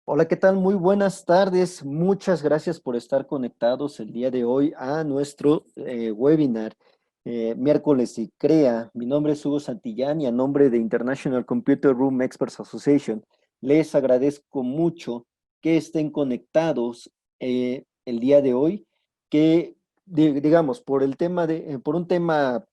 Hola, ¿qué tal? Muy buenas tardes. Muchas gracias por estar conectados el día de hoy a nuestro webinar miércoles y CREA. Mi nombre es Hugo Santillán y a nombre de International Computer Room Experts Association les agradezco mucho que estén conectados el día de hoy, que digamos por el tema por un tema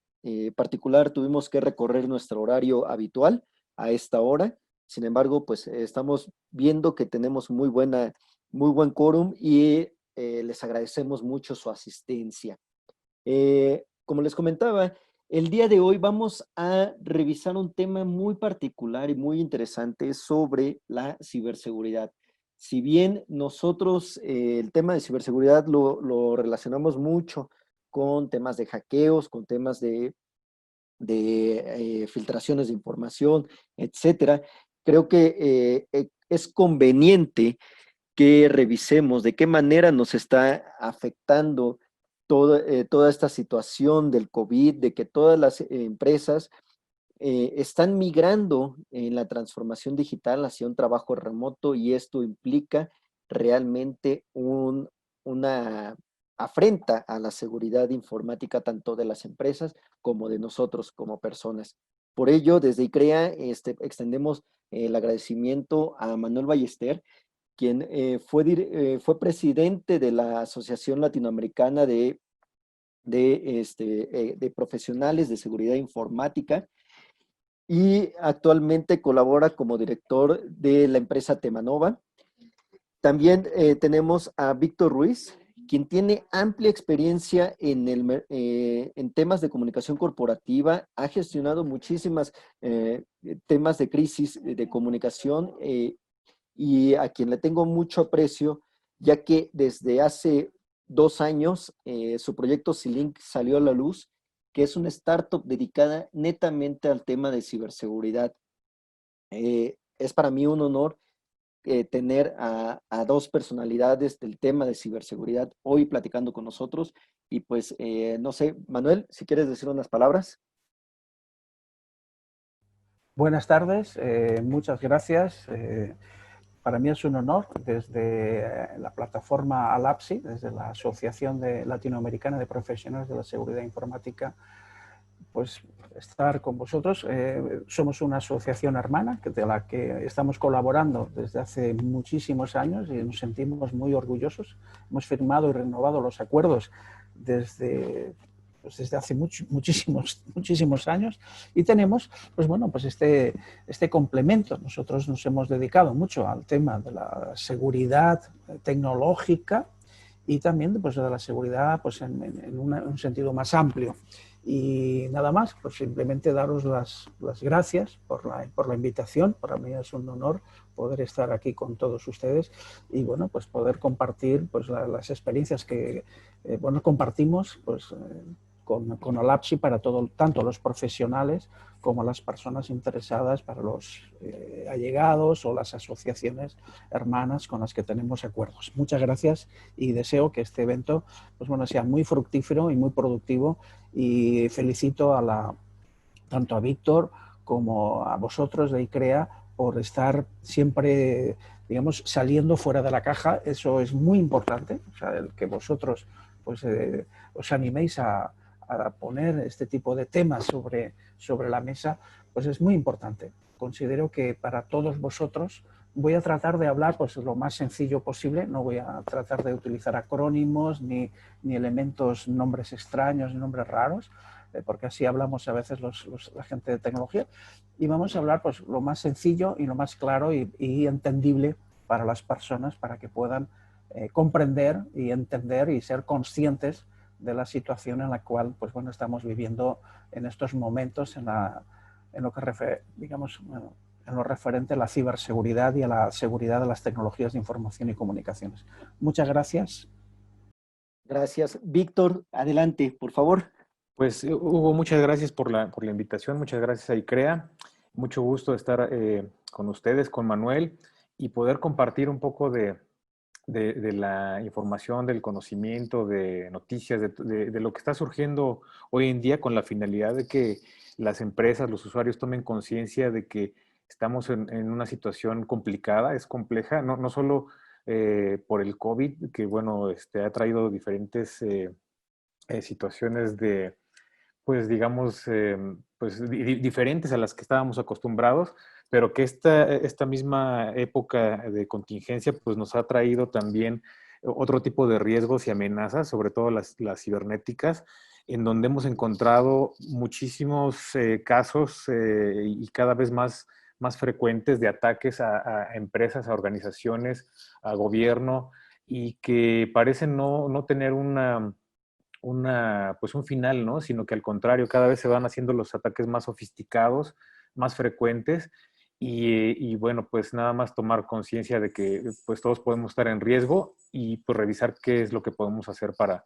particular tuvimos que recorrer nuestro horario habitual a esta hora. Sin embargo, pues estamos viendo que tenemos muy buen quórum y les agradecemos mucho su asistencia. Como les comentaba, el día de hoy vamos a revisar un tema muy particular y muy interesante sobre la ciberseguridad. Si bien nosotros el tema de ciberseguridad lo relacionamos mucho con temas de hackeos, con temas de filtraciones de información, etcétera. Creo que es conveniente que revisemos de qué manera nos está afectando toda esta situación del COVID, de que todas las empresas están migrando en la transformación digital hacia un trabajo remoto y esto implica realmente una afrenta a la seguridad informática tanto de las empresas como de nosotros como personas. Por ello, desde ICREA extendemos el agradecimiento a Manuel Ballester, quien fue presidente de la Asociación Latinoamericana de Profesionales de Seguridad Informática, y actualmente colabora como director de la empresa Temanova. También tenemos a Víctor Ruiz, quien tiene amplia experiencia en temas de comunicación corporativa, ha gestionado muchísimas temas de crisis de comunicación y a quien le tengo mucho aprecio, ya que desde hace 2 años su proyecto Silink salió a la luz, que es una startup dedicada netamente al tema de ciberseguridad. Es para mí un honor tener a dos personalidades del tema de ciberseguridad hoy platicando con nosotros. Y pues, no sé, Manuel, si quieres decir unas palabras. Buenas tardes, muchas gracias. Para mí es un honor desde la plataforma ALAPSI, desde la Asociación Latinoamericana de Profesionales de la Seguridad Informática, pues estar con vosotros. Somos una asociación hermana de la que estamos colaborando desde hace muchísimos años y nos sentimos muy orgullosos. Hemos firmado y renovado los acuerdos desde hace muchísimos años y tenemos pues este complemento. Nosotros nos hemos dedicado mucho al tema de la seguridad tecnológica y también pues, de la seguridad pues, en un sentido más amplio. Y nada más, pues simplemente daros las gracias por la invitación. Para mí es un honor poder estar aquí con todos ustedes y bueno, pues poder compartir pues, las experiencias que compartimos pues, con Alapsi para tanto los profesionales como las personas interesadas, para los allegados o las asociaciones hermanas con las que tenemos acuerdos. Muchas gracias y deseo que este evento pues, sea muy fructífero y muy productivo, y felicito tanto a Víctor como a vosotros de ICREA por estar siempre, digamos, saliendo fuera de la caja. Eso es muy importante, o sea, el que vosotros pues, os animéis a poner este tipo de temas sobre la mesa, pues es muy importante. Considero que para todos vosotros voy a tratar de hablar pues, lo más sencillo posible, no voy a tratar de utilizar acrónimos ni elementos, nombres extraños, ni nombres raros, porque así hablamos a veces la gente de tecnología, y vamos a hablar pues, lo más sencillo y lo más claro y entendible para las personas, para que puedan comprender y entender y ser conscientes de la situación en la cual pues, bueno, estamos viviendo en estos momentos en lo que digamos, bueno, en lo referente a la ciberseguridad y a la seguridad de las tecnologías de información y comunicaciones. Muchas gracias. Gracias. Víctor, adelante, por favor. Pues Hugo, muchas gracias por la invitación, muchas gracias a ICREA. Mucho gusto estar con ustedes, con Manuel, y poder compartir un poco de la información, del conocimiento, de noticias, de lo que está surgiendo hoy en día, con la finalidad de que las empresas, los usuarios tomen conciencia de que estamos en una situación complicada, es compleja, no solo por el COVID, que bueno, ha traído diferentes situaciones de, pues digamos, pues diferentes a las que estábamos acostumbrados, pero que esta misma época de contingencia pues nos ha traído también otro tipo de riesgos y amenazas, sobre todo las cibernéticas, en donde hemos encontrado muchísimos casos y cada vez más frecuentes de ataques a empresas, a organizaciones, a gobierno, y que parecen no tener pues un final, ¿no? Sino que al contrario, cada vez se van haciendo los ataques más sofisticados, más frecuentes, y bueno, pues nada más tomar conciencia de que pues todos podemos estar en riesgo y pues revisar qué es lo que podemos hacer para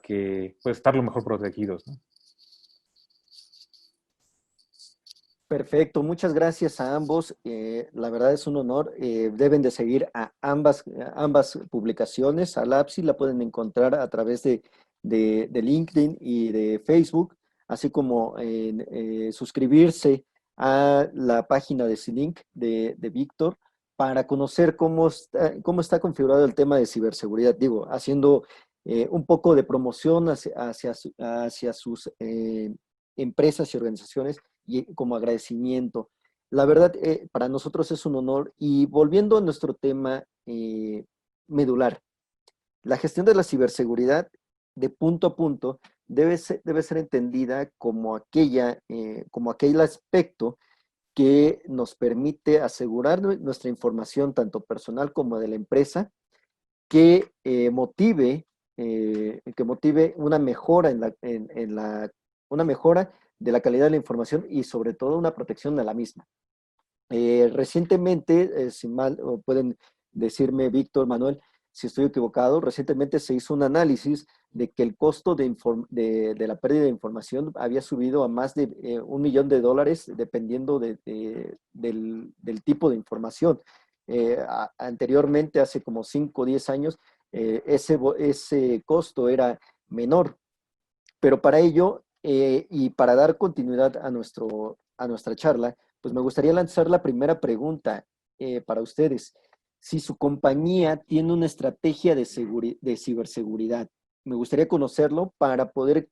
que pues estar lo mejor protegidos, ¿no? Perfecto, muchas gracias a ambos. La verdad es un honor. Deben de seguir a ambas publicaciones. A Lapsi la pueden encontrar a través de LinkedIn y de Facebook, así como suscribirse a la página de Silink de Víctor para conocer cómo está configurado el tema de ciberseguridad. Digo, haciendo un poco de promoción hacia sus empresas y organizaciones y como agradecimiento. La verdad, para nosotros es un honor. Y volviendo a nuestro tema medular, la gestión de la ciberseguridad de punto a punto debe ser entendida como aquel aspecto que nos permite asegurar nuestra información, tanto personal como de la empresa, que motive una mejora una mejora de la calidad de la información y sobre todo una protección de la misma. Recientemente, si mal, o pueden decirme Víctor, Manuel, si estoy equivocado, recientemente se hizo un análisis de que el costo de la pérdida de información había subido a más de $1 millón, dependiendo del tipo de información. Anteriormente, hace como 5 o 10 años, ese costo era menor, pero para ello y para dar continuidad a nuestra charla, pues me gustaría lanzar la primera pregunta para ustedes. Si su compañía tiene una estrategia de ciberseguridad, me gustaría conocerlo para poder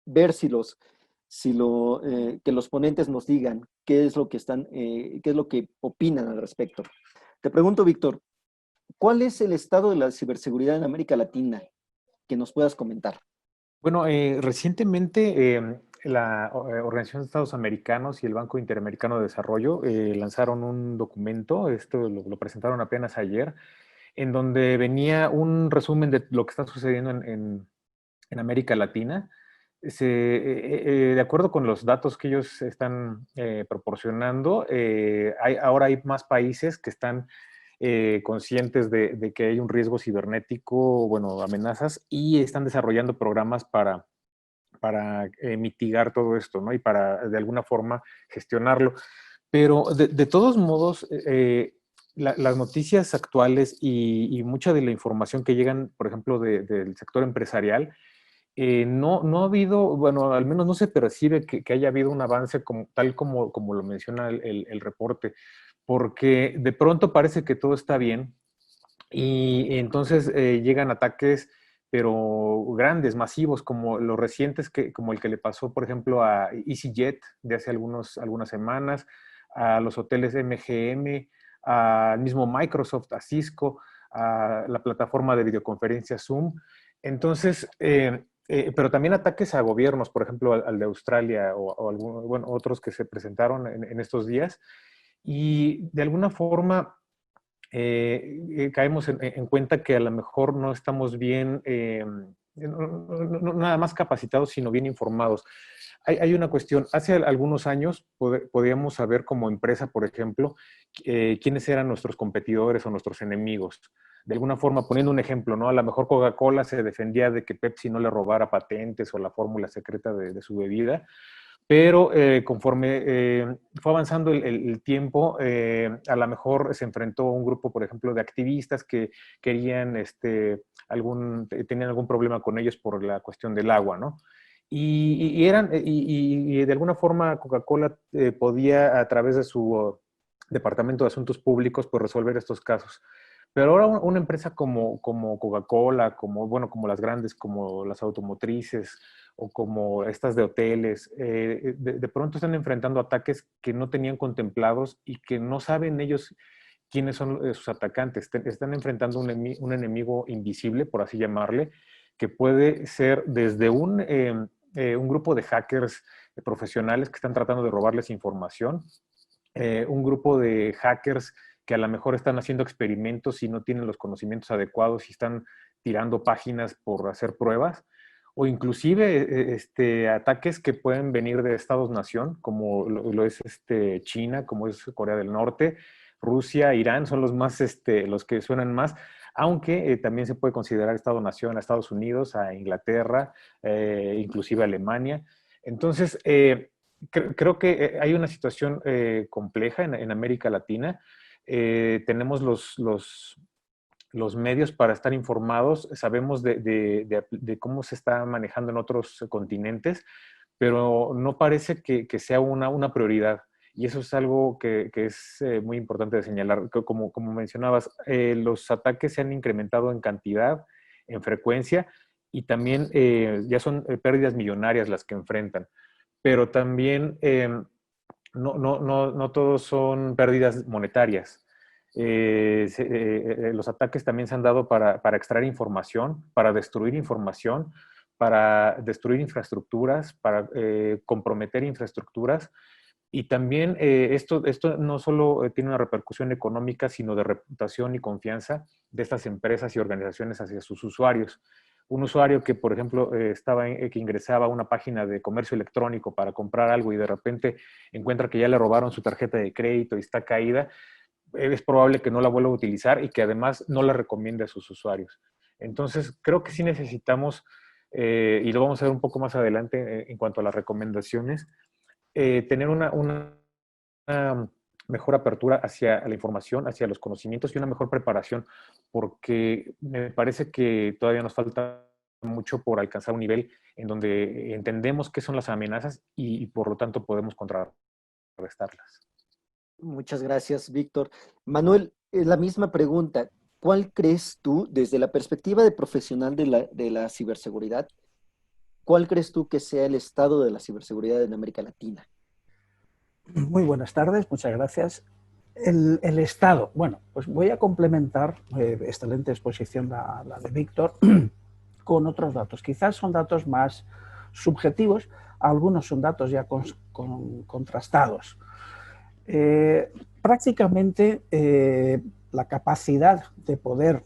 ver que los ponentes nos digan qué es lo qué es lo que opinan al respecto. Te pregunto, Víctor, ¿cuál es el estado de la ciberseguridad en América Latina que nos puedas comentar? Bueno, recientemente la Organización de Estados Americanos y el Banco Interamericano de Desarrollo lanzaron un documento, esto lo presentaron apenas ayer, en donde venía un resumen de lo que está sucediendo en América Latina. De acuerdo con los datos que ellos están proporcionando, ahora hay más países que están conscientes de que hay un riesgo cibernético, bueno, amenazas, y están desarrollando programas para mitigar todo esto, ¿no? Y para, de alguna forma, gestionarlo. Pero, de todos modos, las noticias actuales y mucha de la información que llegan, por ejemplo, del sector empresarial, no ha habido, bueno, al menos no se percibe que haya habido un avance tal como lo menciona el reporte, porque de pronto parece que todo está bien y entonces llegan ataques, pero grandes, masivos, como los recientes, como el que le pasó, por ejemplo, a EasyJet de hace algunas semanas, a los hoteles MGM, al mismo Microsoft, a Cisco, a la plataforma de videoconferencia Zoom. Entonces, pero también ataques a gobiernos, por ejemplo, al de Australia o bueno, otros que se presentaron en estos días. Y de alguna forma caemos en cuenta que a lo mejor no estamos bien, no nada más capacitados, sino bien informados. Hay una cuestión, hace algunos años podíamos saber como empresa, por ejemplo, quiénes eran nuestros competidores o nuestros enemigos. De alguna forma, poniendo un ejemplo, ¿no? A lo mejor Coca-Cola se defendía de que Pepsi no le robara patentes o la fórmula secreta de su bebida, pero conforme fue avanzando el tiempo, a lo mejor se enfrentó a un grupo, por ejemplo, de activistas que querían, tenían algún problema con ellos por la cuestión del agua, ¿no? y de alguna forma Coca-Cola podía, a través de su Departamento de Asuntos Públicos, pues resolver estos casos. Pero ahora una empresa como Coca-Cola, como las grandes, como las automotrices o como estas de hoteles, de pronto están enfrentando ataques que no tenían contemplados y que no saben ellos quiénes son sus atacantes. Están enfrentando un enemigo invisible, por así llamarle, que puede ser desde un grupo de hackers profesionales que están tratando de robarles información, un grupo de hackers que a lo mejor están haciendo experimentos y no tienen los conocimientos adecuados y están tirando páginas por hacer pruebas, o inclusive ataques que pueden venir de estados-nación, como lo es China, como es Corea del Norte, Rusia, Irán, son los que suenan más, aunque también se puede considerar Estado-nación a Estados Unidos, a Inglaterra, inclusive a Alemania. Entonces, creo que hay una situación compleja en América Latina. Tenemos los medios para estar informados, sabemos de cómo se está manejando en otros continentes, pero no parece que sea una prioridad. Y eso es algo que es muy importante de señalar. Como mencionabas, los ataques se han incrementado en cantidad, en frecuencia, y también ya son pérdidas millonarias las que enfrentan. Pero también no todos son pérdidas monetarias. Los ataques también se han dado para extraer información, para destruir infraestructuras, para comprometer infraestructuras. Y también esto no solo tiene una repercusión económica, sino de reputación y confianza de estas empresas y organizaciones hacia sus usuarios. Un usuario que, por ejemplo, que ingresaba a una página de comercio electrónico para comprar algo y de repente encuentra que ya le robaron su tarjeta de crédito y está caída, es probable que no la vuelva a utilizar y que además no la recomiende a sus usuarios. Entonces, creo que sí necesitamos, y lo vamos a ver un poco más adelante en cuanto a las recomendaciones, tener una mejor apertura hacia la información, hacia los conocimientos y una mejor preparación, porque me parece que todavía nos falta mucho por alcanzar un nivel en donde entendemos qué son las amenazas y por lo tanto podemos contrarrestarlas. Muchas gracias, Víctor. Manuel, la misma pregunta. ¿Cuál crees tú, desde la perspectiva de profesional de la ciberseguridad, cuál crees tú que sea el estado de la ciberseguridad en América Latina? Muy buenas tardes, muchas gracias. El estado, bueno, pues voy a complementar, excelente exposición la de Víctor, con otros datos. Quizás son datos más subjetivos, algunos son datos ya contrastados. Prácticamente la capacidad de poder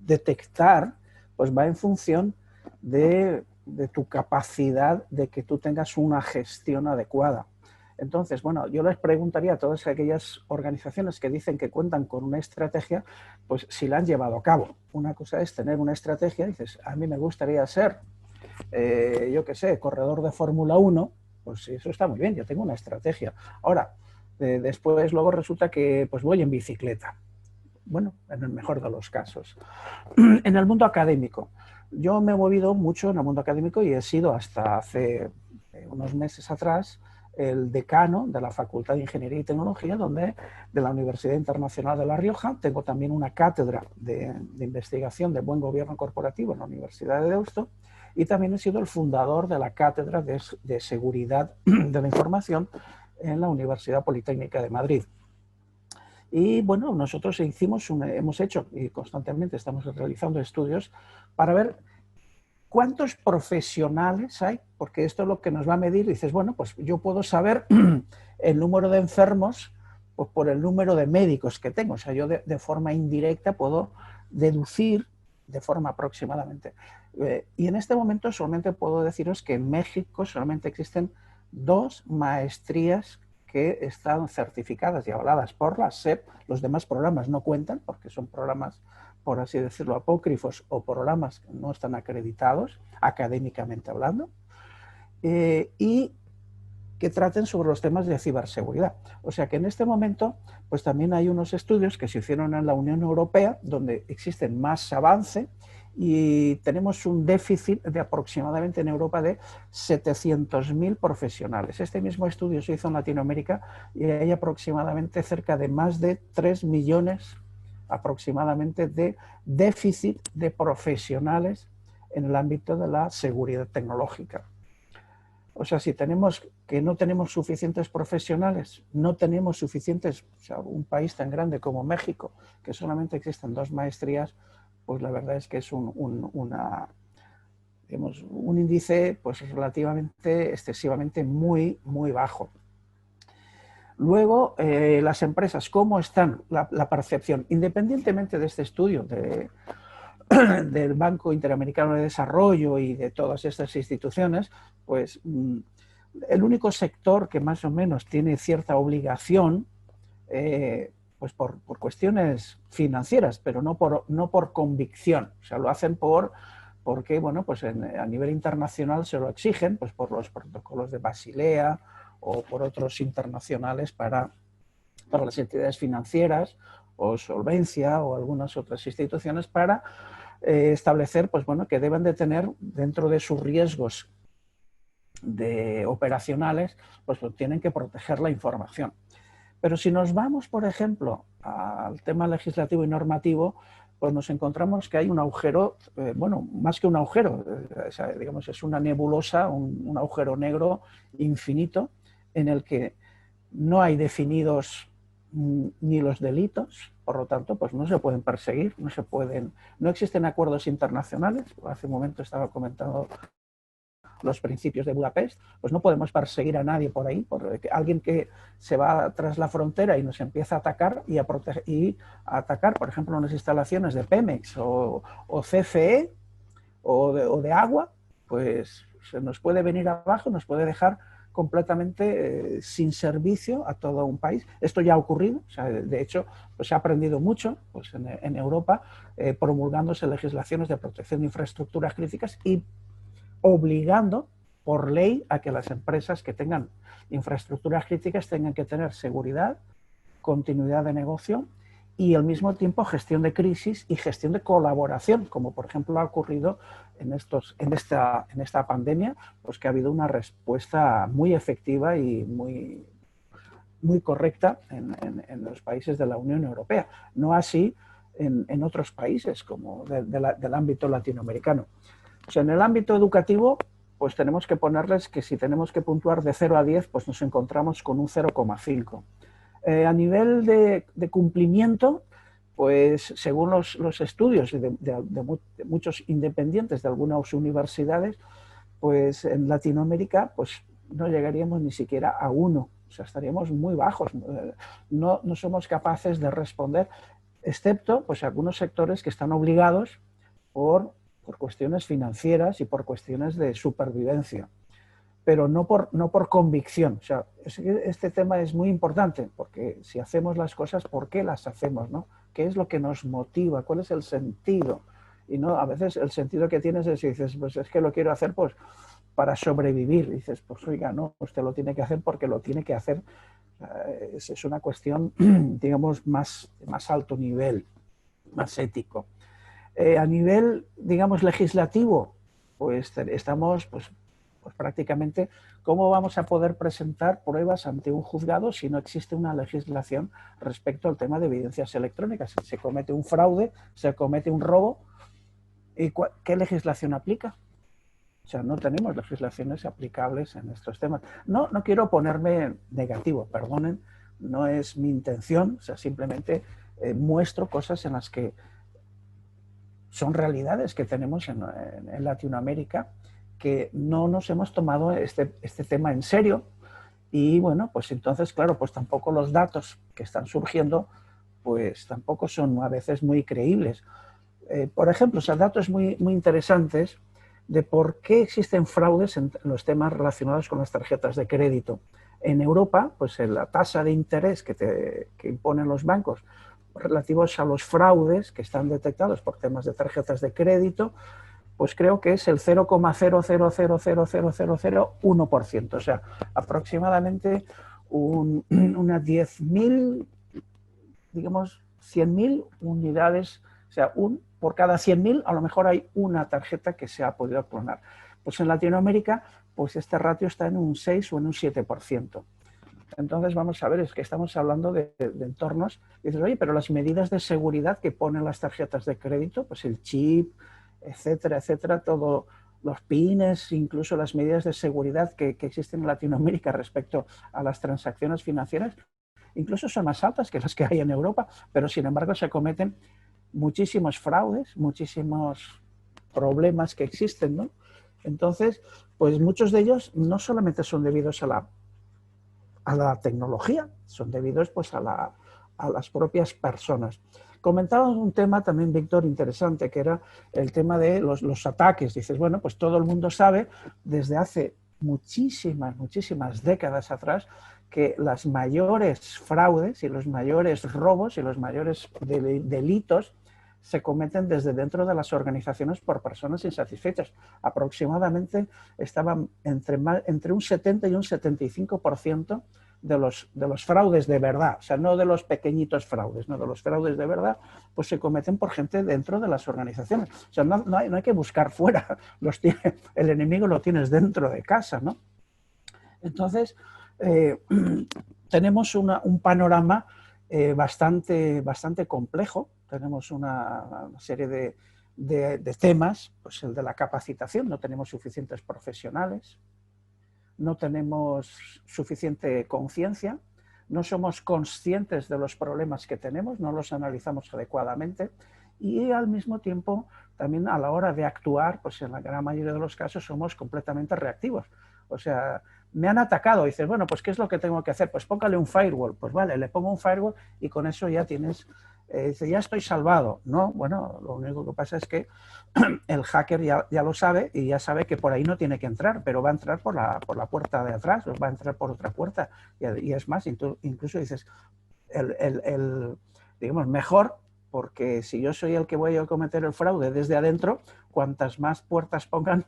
detectar pues va en función de tu capacidad de que tú tengas una gestión adecuada. Entonces, bueno, yo les preguntaría a todas aquellas organizaciones que dicen que cuentan con una estrategia, pues si la han llevado a cabo. Una cosa es tener una estrategia, dices, a mí me gustaría ser, yo qué sé, corredor de Fórmula 1, pues eso está muy bien, yo tengo una estrategia. Ahora, después luego resulta que pues voy en bicicleta. Bueno, en el mejor de los casos. En el mundo académico, yo me he movido mucho en el mundo académico y he sido hasta hace unos meses atrás el decano de la Facultad de Ingeniería y Tecnología de la Universidad Internacional de La Rioja. Tengo también una cátedra de investigación de buen gobierno corporativo en la Universidad de Deusto y también he sido el fundador de la cátedra de seguridad de la información en la Universidad Politécnica de Madrid. Y bueno, nosotros hemos hecho y constantemente estamos realizando estudios para ver cuántos profesionales hay, porque esto es lo que nos va a medir. Dices, bueno, pues yo puedo saber el número de enfermos pues por el número de médicos que tengo. O sea, yo de forma indirecta puedo deducir de forma aproximadamente. Y en este momento solamente puedo deciros que en México solamente existen 2 maestrías que están certificadas y avaladas por la SEP. Los demás programas no cuentan porque son programas, por así decirlo, apócrifos o programas que no están acreditados, académicamente hablando, y que traten sobre los temas de ciberseguridad. O sea que en este momento pues también hay unos estudios que se hicieron en la Unión Europea donde existen más avance y tenemos un déficit de aproximadamente en Europa de 700.000 profesionales. Este mismo estudio se hizo en Latinoamérica y hay aproximadamente cerca de más de 3 millones aproximadamente de déficit de profesionales en el ámbito de la seguridad tecnológica. O sea, si tenemos que no tenemos suficientes profesionales, no tenemos suficientes, o sea, un país tan grande como México, que solamente existen 2 maestrías, pues la verdad es que es un índice pues relativamente, excesivamente muy bajo. Luego, las empresas, ¿cómo están la percepción? Independientemente de este estudio del Banco Interamericano de Desarrollo y de todas estas instituciones, pues el único sector que más o menos tiene cierta obligación, pues por cuestiones financieras, pero no por convicción, o sea, lo hacen porque bueno, pues a nivel internacional se lo exigen, pues por los protocolos de Basilea o por otros internacionales para las entidades financieras o Solvencia o algunas otras instituciones para establecer, pues bueno, que deben de tener dentro de sus riesgos operacionales, pues tienen que proteger la información. Pero si nos vamos, por ejemplo, al tema legislativo y normativo, pues nos encontramos que hay un agujero, bueno, más que un agujero, digamos, es una nebulosa, un agujero negro infinito en el que no hay definidos ni los delitos, por lo tanto, pues no se pueden perseguir, no existen acuerdos internacionales. Hace un momento estaba comentando los principios de Budapest, pues no podemos perseguir a nadie por ahí, porque alguien que se va tras la frontera y nos empieza a atacar y a atacar, por ejemplo, unas instalaciones de Pemex o CFE o de agua, pues se nos puede venir abajo, nos puede dejar completamente sin servicio a todo un país. Esto ya ha ocurrido, o sea, de hecho, pues se ha aprendido mucho pues en Europa, promulgándose legislaciones de protección de infraestructuras críticas y obligando por ley a que las empresas que tengan infraestructuras críticas tengan que tener seguridad, continuidad de negocio y al mismo tiempo gestión de crisis y gestión de colaboración, como por ejemplo ha ocurrido en esta pandemia, pues que ha habido una respuesta muy efectiva y muy correcta en los países de la Unión Europea, no así en otros países como del ámbito latinoamericano. O sea, en el ámbito educativo, pues tenemos que ponerles que si tenemos que puntuar de 0 a 10, pues nos encontramos con un 0,5. A nivel de cumplimiento, pues según los estudios de muchos independientes de algunas universidades, pues en Latinoamérica pues no llegaríamos ni siquiera a 1. O sea, estaríamos muy bajos. No somos capaces de responder, excepto pues algunos sectores que están obligados por cuestiones financieras y por cuestiones de supervivencia, pero no por convicción. O sea, este tema es muy importante, porque si hacemos las cosas, ¿por qué las hacemos, no? ¿Qué es lo que nos motiva? ¿Cuál es el sentido? Y no, a veces el sentido que tienes es, dices, pues es que lo quiero hacer pues para sobrevivir. Y dices, pues oiga, no, usted lo tiene que hacer porque lo tiene que hacer. Es una cuestión, digamos, más alto nivel, más ético. A nivel, digamos, legislativo, pues estamos pues prácticamente, ¿cómo vamos a poder presentar pruebas ante un juzgado si no existe una legislación respecto al tema de evidencias electrónicas? Si se comete un fraude, se comete un robo, ¿y qué legislación aplica? O sea, no tenemos legislaciones aplicables en estos temas. No quiero ponerme negativo, perdonen, no es mi intención, o sea, simplemente muestro cosas en las que son realidades que tenemos en Latinoamérica, que no nos hemos tomado este tema en serio y bueno, pues entonces, claro, pues tampoco los datos que están surgiendo, pues tampoco son a veces muy creíbles. Por ejemplo, o sea, datos muy interesantes de por qué existen fraudes en los temas relacionados con las tarjetas de crédito. En Europa, pues la tasa de interés que imponen los bancos relativos a los fraudes que están detectados por temas de tarjetas de crédito, pues creo que es el 0,0000001%, o sea, aproximadamente unas 10.000, digamos, 100.000 unidades O sea, por cada 100.000 a lo mejor hay una tarjeta que se ha podido clonar. Pues en Latinoamérica, pues este ratio está en un 6 o en un 7%. Entonces vamos a ver, es que estamos hablando de entornos. Y dices, oye, pero las medidas de seguridad que ponen las tarjetas de crédito, pues el chip, etcétera, etcétera, todo, los pines, incluso las medidas de seguridad que existen en Latinoamérica respecto a las transacciones financieras, incluso son más altas que las que hay en Europa, pero sin embargo se cometen muchísimos fraudes, muchísimos problemas que existen, ¿no? Entonces, pues muchos de ellos no solamente son debidos a la tecnología, son debidos pues a las propias personas. Comentábamos un tema también, Víctor, interesante, que era el tema de los ataques. Dices, bueno, pues todo el mundo sabe desde hace muchísimas décadas atrás que las mayores fraudes y los mayores robos y los mayores delitos se cometen desde dentro de las organizaciones por personas insatisfechas. Aproximadamente estaban entre un 70 y un 75% de los fraudes de verdad, o sea, no de los pequeñitos fraudes, no de los fraudes de verdad, pues se cometen por gente dentro de las organizaciones. O sea, no hay que buscar fuera, el enemigo lo tienes dentro de casa, ¿no? Entonces, tenemos un panorama bastante complejo. Tenemos una serie de temas, pues el de la capacitación, no tenemos suficientes profesionales, no tenemos suficiente conciencia, no somos conscientes de los problemas que tenemos, no los analizamos adecuadamente y al mismo tiempo también a la hora de actuar, pues en la gran mayoría de los casos somos completamente reactivos. O sea, me han atacado, y dices, bueno, pues ¿qué es lo que tengo que hacer? Pues póngale un firewall. Pues vale, le pongo un firewall y con eso ya tienes, dice, ya estoy salvado. No, bueno, lo único que pasa es que el hacker ya lo sabe y ya sabe que por ahí no tiene que entrar, pero va a entrar por la puerta de atrás, o va a entrar por otra puerta. Y es más, incluso dices, digamos, mejor, porque si yo soy el que voy a cometer el fraude desde adentro, cuantas más puertas pongan,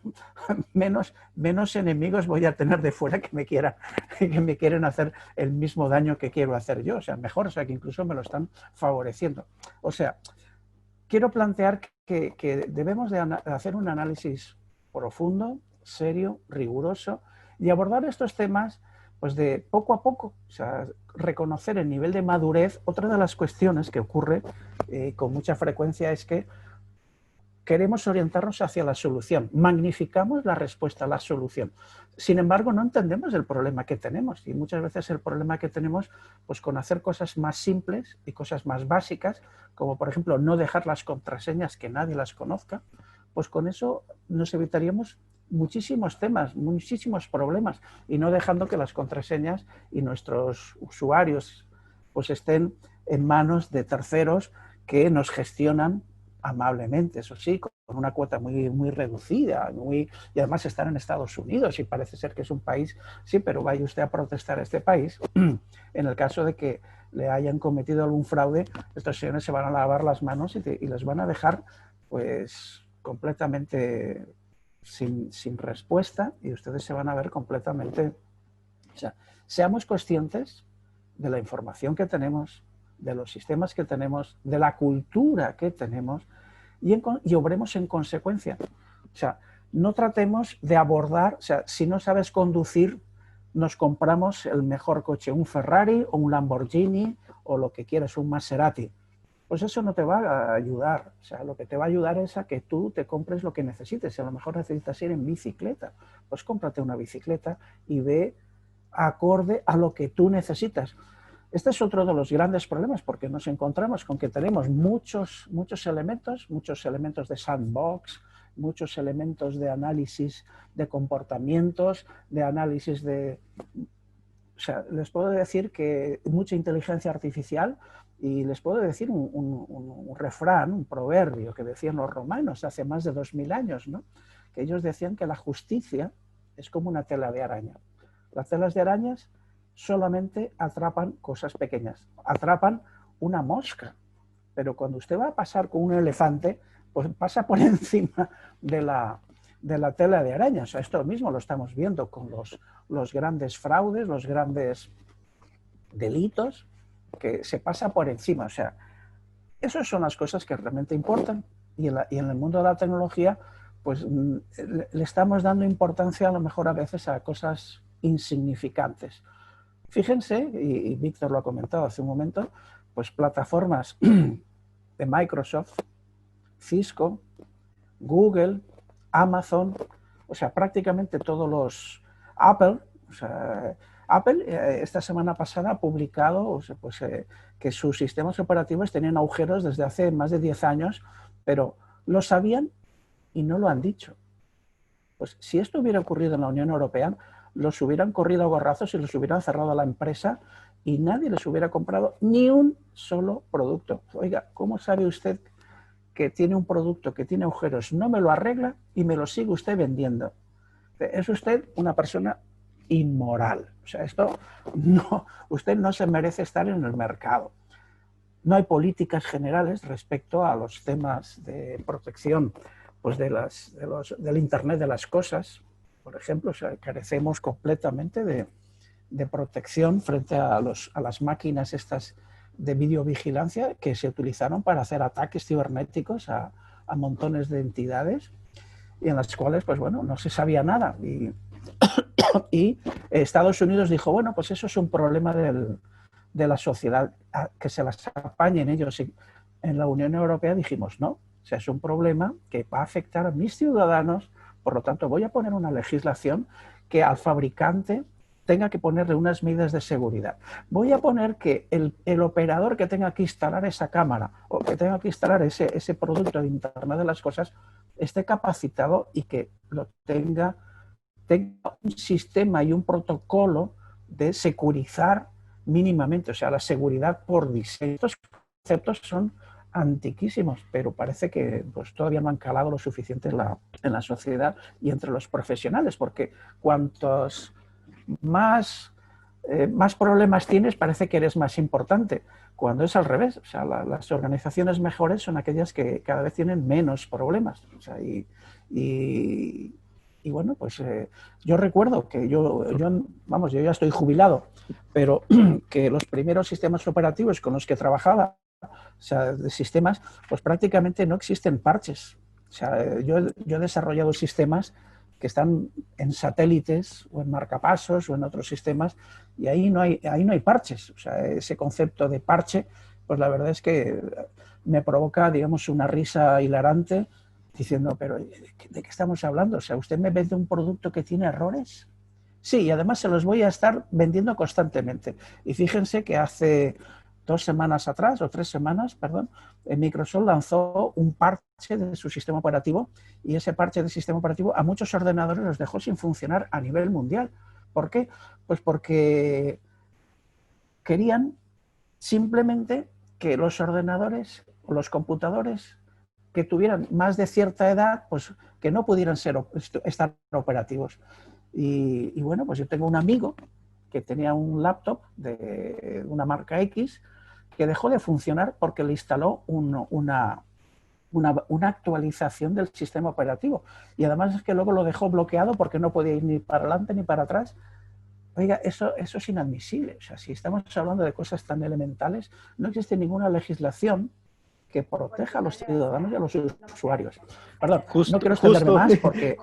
menos enemigos voy a tener de fuera que me quieren hacer el mismo daño que quiero hacer yo. O sea, mejor, o sea, que incluso me lo están favoreciendo. O sea, quiero plantear que debemos de hacer un análisis profundo, serio, riguroso, y abordar estos temas pues de poco a poco, o sea, reconocer el nivel de madurez. Otra de las cuestiones que ocurre con mucha frecuencia es que queremos orientarnos hacia la solución, magnificamos la respuesta a la solución. Sin embargo, no entendemos el problema que tenemos y muchas veces el problema que tenemos, pues con hacer cosas más simples y cosas más básicas, como por ejemplo no dejar las contraseñas que nadie las conozca, pues con eso nos evitaríamos muchísimos temas, muchísimos problemas y no dejando que las contraseñas y nuestros usuarios pues estén en manos de terceros que nos gestionan amablemente, eso sí, con una cuota muy reducida, y además están en Estados Unidos y parece ser que es un país, sí, pero vaya usted a protestar a este país, en el caso de que le hayan cometido algún fraude, estos señores se van a lavar las manos y les van a dejar pues completamente sin respuesta y ustedes se van a ver completamente... O sea, seamos conscientes de la información que tenemos, de los sistemas que tenemos, de la cultura que tenemos y obremos en consecuencia. O sea, no tratemos de abordar, o sea, si no sabes conducir, nos compramos el mejor coche, un Ferrari o un Lamborghini o lo que quieras, un Maserati. Pues eso no te va a ayudar. O sea, lo que te va a ayudar es a que tú te compres lo que necesites. Si a lo mejor necesitas ir en bicicleta, pues cómprate una bicicleta y ve acorde a lo que tú necesitas. Este es otro de los grandes problemas porque nos encontramos con que tenemos muchos elementos de sandbox, muchos elementos de análisis de comportamientos, de análisis de... O sea, les puedo decir que mucha inteligencia artificial y les puedo decir un refrán, un proverbio que decían los romanos hace más de 2000 años, ¿no? Que ellos decían que la justicia es como una tela de araña. Las telas de arañas solamente atrapan cosas pequeñas, atrapan una mosca, pero cuando usted va a pasar con un elefante, pues pasa por encima de la tela de araña. O sea, esto mismo lo estamos viendo con los grandes fraudes, los grandes delitos, que se pasa por encima. O sea, Esas son las cosas que realmente importan y en el mundo de la tecnología pues le estamos dando importancia a lo mejor a veces a cosas insignificantes. Fíjense, y Víctor lo ha comentado hace un momento, pues plataformas de Microsoft, Cisco, Google, Amazon, o sea, prácticamente todos los Apple, o sea, Apple esta semana pasada ha publicado o sea, pues, que sus sistemas operativos tenían agujeros desde hace más de 10 años, pero lo sabían y no lo han dicho. Pues si esto hubiera ocurrido en la Unión Europea, los hubieran corrido a gorrazos y los hubieran cerrado a la empresa y nadie les hubiera comprado ni un solo producto. Oiga, ¿cómo sabe usted que tiene un producto que tiene agujeros, no me lo arregla y me lo sigue usted vendiendo? Es usted una persona inmoral. O sea, esto no, usted no se merece estar en el mercado. No hay políticas generales respecto a los temas de protección pues del Internet de las cosas. Por ejemplo, o sea, carecemos completamente de protección frente a las máquinas estas de videovigilancia que se utilizaron para hacer ataques cibernéticos a montones de entidades y en las cuales, pues bueno, no se sabía nada. Y Estados Unidos dijo, bueno, pues eso es un problema de la sociedad, que se las apañen ellos. Y en la Unión Europea dijimos, no, o sea, es un problema que va a afectar a mis ciudadanos, por lo tanto voy a poner una legislación que al fabricante tenga que ponerle unas medidas de seguridad. Voy a poner que el operador que tenga que instalar esa cámara o que tenga que instalar ese producto de Internet de las cosas esté capacitado y que lo tenga un sistema y un protocolo de securizar mínimamente, o sea, la seguridad por diseño. Estos conceptos son antiquísimos, pero parece que pues, todavía no han calado lo suficiente en la sociedad y entre los profesionales, porque cuantos más problemas tienes, parece que eres más importante, cuando es al revés. O sea, las organizaciones mejores son aquellas que cada vez tienen menos problemas. O sea, y bueno, pues yo recuerdo que vamos, yo ya estoy jubilado, pero que los primeros sistemas operativos con los que trabajaba, o sea, de sistemas, pues prácticamente no existen parches. O sea, yo he desarrollado sistemas que están en satélites o en marcapasos o en otros sistemas y ahí no hay parches. O sea, ese concepto de parche, pues la verdad es que me provoca, digamos, una risa hilarante diciendo, pero ¿de qué estamos hablando? O sea, ¿usted me vende un producto que tiene errores? Sí, y además se los voy a estar vendiendo constantemente. Y fíjense que hace 2 semanas atrás, o 3 semanas, perdón, Microsoft lanzó un parche de su sistema operativo y ese parche del sistema operativo a muchos ordenadores los dejó sin funcionar a nivel mundial. ¿Por qué? Pues porque querían simplemente que los ordenadores o los computadores que tuvieran más de cierta edad, pues que no pudieran estar operativos. Y bueno, pues yo tengo un amigo que tenía un laptop de una marca X que dejó de funcionar porque le instaló una actualización del sistema operativo. Y además es que luego lo dejó bloqueado porque no podía ir ni para adelante ni para atrás. Oiga, eso es inadmisible. O sea, si estamos hablando de cosas tan elementales, no existe ninguna legislación que proteja a los ciudadanos y a los usuarios. Perdón, no quiero extenderme más porque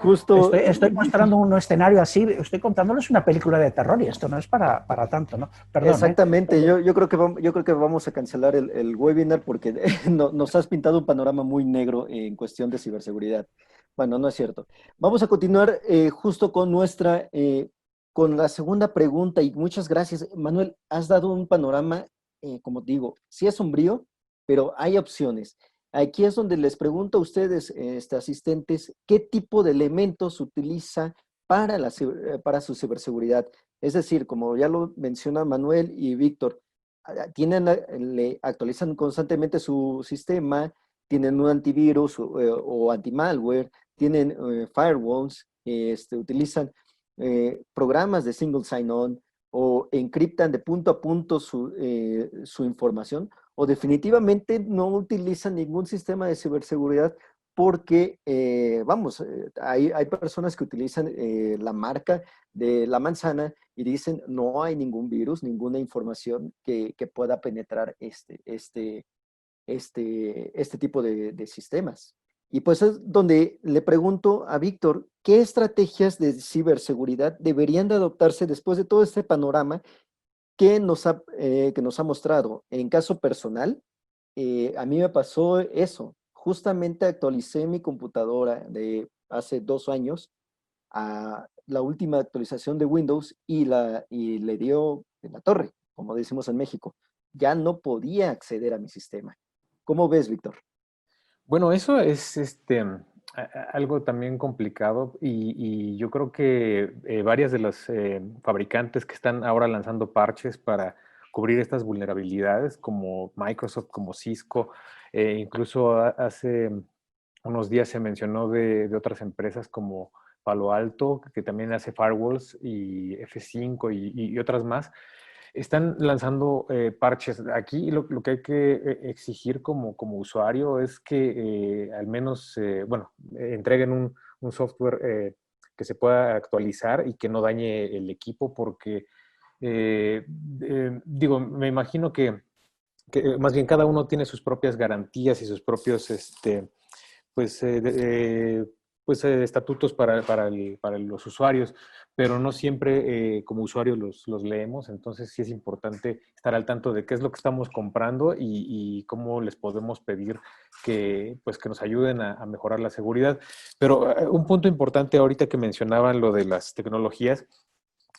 estoy mostrando un escenario así, estoy contándoles una película de terror y esto no es para tanto, ¿no? Perdón. Exactamente, yo creo que vamos a cancelar el webinar porque nos has pintado un panorama muy negro en cuestión de ciberseguridad. Bueno, no es cierto. Vamos a continuar justo con con la segunda pregunta y muchas gracias. Manuel, has dado un panorama, como digo, sí es sombrío, pero hay opciones. Aquí es donde les pregunto a ustedes, asistentes, ¿qué tipo de elementos utiliza para su ciberseguridad? Es decir, como ya lo menciona Manuel y Víctor, le actualizan constantemente su sistema, tienen un antivirus o anti-malware, tienen firewalls, utilizan programas de single sign-on o encriptan de punto a punto su información, o definitivamente no utilizan ningún sistema de ciberseguridad porque, hay personas que utilizan la marca de la manzana y dicen no hay ningún virus, ninguna información que pueda penetrar este tipo de sistemas. Y pues es donde le pregunto a Víctor, ¿qué estrategias de ciberseguridad deberían de adoptarse después de todo este panorama que nos ha mostrado? En caso personal, a mí me pasó eso. Justamente actualicé mi computadora de hace 2 años a la última actualización de Windows y le dio en la torre, como decimos en México. Ya no podía acceder a mi sistema. ¿Cómo ves, Víctor? Bueno, eso es algo también complicado y yo creo que varias de las fabricantes que están ahora lanzando parches para cubrir estas vulnerabilidades, como Microsoft, como Cisco, incluso hace unos días se mencionó de otras empresas como Palo Alto, que también hace firewalls, y F5 y otras más, están lanzando parches. Aquí lo que hay que exigir como usuario es que al menos, bueno, entreguen un software que se pueda actualizar y que no dañe el equipo, porque, digo, me imagino que más bien cada uno tiene sus propias garantías y sus propios, pues, estatutos para los usuarios, pero no siempre como usuarios los leemos, entonces sí es importante estar al tanto de qué es lo que estamos comprando y cómo les podemos pedir pues, que nos ayuden a mejorar la seguridad. Pero un punto importante ahorita que mencionaban lo de las tecnologías,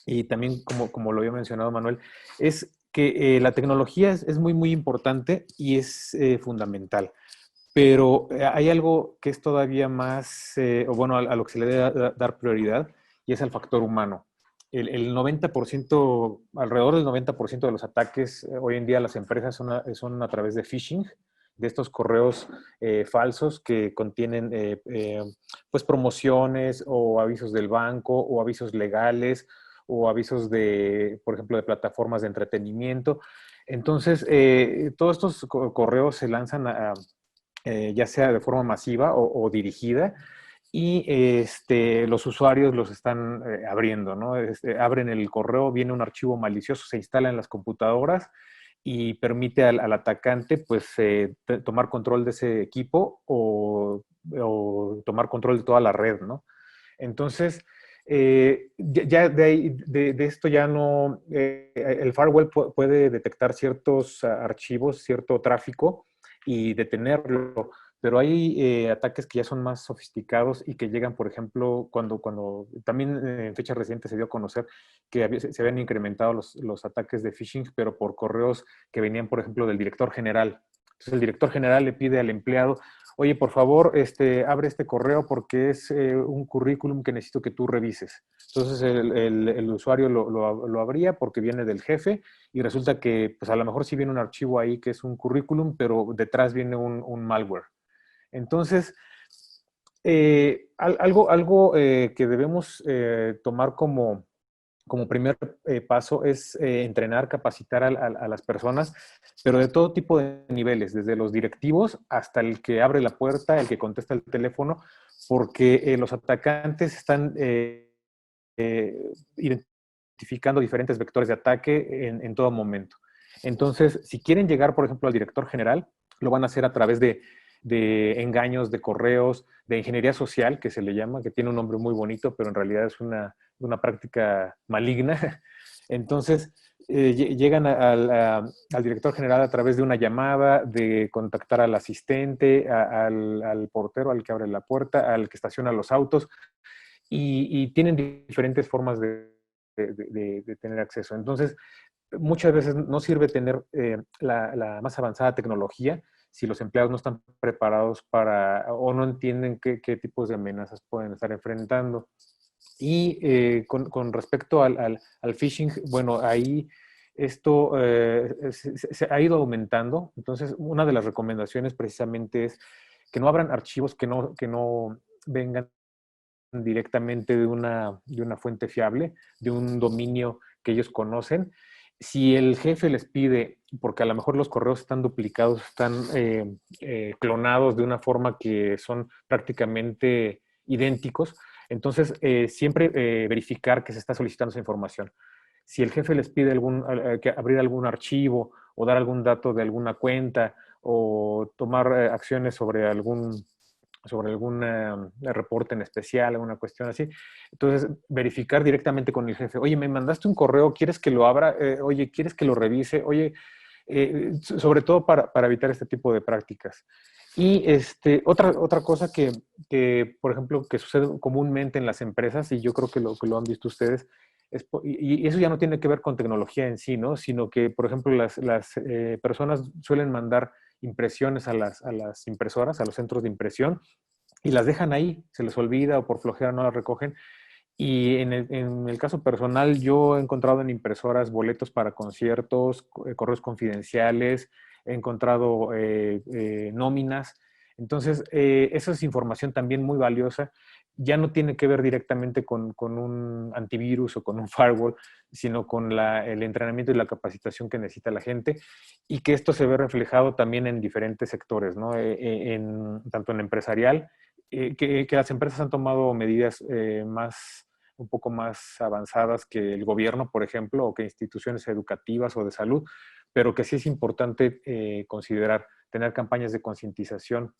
y también como lo había mencionado Manuel, es que la tecnología es muy, muy importante y es fundamental. Pero hay algo que es todavía más, o bueno, a lo que se le debe dar prioridad, y es al factor humano. El 90%, alrededor del 90% de los ataques hoy en día a las empresas son a través de phishing, de estos correos falsos que contienen pues promociones o avisos del banco o avisos legales o avisos de, por ejemplo, de plataformas de entretenimiento. Entonces, todos estos correos se lanzan ya sea de forma masiva o dirigida, y los usuarios los están abriendo, ¿no? Abren el correo, viene un archivo malicioso, se instala en las computadoras y permite al atacante pues tomar control de ese equipo o tomar control de toda la red, ¿no? Entonces, ya de esto ya no, el firewall puede detectar ciertos archivos, cierto tráfico y detenerlo, pero hay ataques que ya son más sofisticados y que llegan, por ejemplo, cuando también en fechas recientes se dio a conocer que se habían incrementado los ataques de phishing, pero por correos que venían, por ejemplo, del director general. Entonces el director general le pide al empleado: oye, por favor, abre este correo porque es un currículum que necesito que tú revises. Entonces el usuario lo abría porque viene del jefe y resulta que pues a lo mejor sí viene un archivo ahí que es un currículum, pero detrás viene un malware. Entonces, algo que debemos tomar como primer paso es entrenar, capacitar a las personas, pero de todo tipo de niveles, desde los directivos hasta el que abre la puerta, el que contesta el teléfono, porque los atacantes están identificando diferentes vectores de ataque en todo momento. Entonces, si quieren llegar, por ejemplo, al director general, lo van a hacer a través de engaños, de correos, de ingeniería social, que se le llama, que tiene un nombre muy bonito, pero en realidad es una práctica maligna. Entonces, llegan al director general a través de una llamada, de contactar al asistente, al portero, al que abre la puerta, al que estaciona los autos, y tienen diferentes formas de tener acceso. Entonces, muchas veces no sirve tener la más avanzada tecnología si los empleados no están preparados o no entienden qué tipos de amenazas pueden estar enfrentando. Y con respecto al phishing, bueno, ahí esto se ha ido aumentando. Entonces, una de las recomendaciones precisamente es que no abran archivos que no vengan directamente de una fuente fiable, de un dominio que ellos conocen. Si el jefe les pide, porque a lo mejor los correos están duplicados, están clonados de una forma que son prácticamente idénticos, entonces siempre verificar que se está solicitando esa información. Si el jefe les pide abrir algún archivo o dar algún dato de alguna cuenta o tomar acciones sobre algún reporte en especial, alguna cuestión así. Entonces, verificar directamente con el jefe. Oye, me mandaste un correo, ¿quieres que lo abra? Oye, ¿quieres que lo revise? Oye, sobre todo para evitar este tipo de prácticas. Y otra cosa por ejemplo, que sucede comúnmente en las empresas, y yo creo que lo han visto ustedes, y eso ya no tiene que ver con tecnología en sí, ¿no? Sino que, por ejemplo, las personas suelen mandar impresiones a las impresoras, a los centros de impresión, y las dejan ahí, se les olvida o por flojera no las recogen. Y en el caso personal, yo he encontrado en impresoras boletos para conciertos, correos confidenciales, he encontrado nóminas. Entonces, esa es información también muy valiosa. Ya no tiene que ver directamente con un antivirus o con un firewall, sino con el entrenamiento y la capacitación que necesita la gente, y que esto se ve reflejado también en diferentes sectores, ¿no? Tanto en empresarial, que las empresas han tomado medidas un poco más avanzadas que el gobierno, por ejemplo, o que instituciones educativas o de salud, pero que sí es importante considerar tener campañas de concientización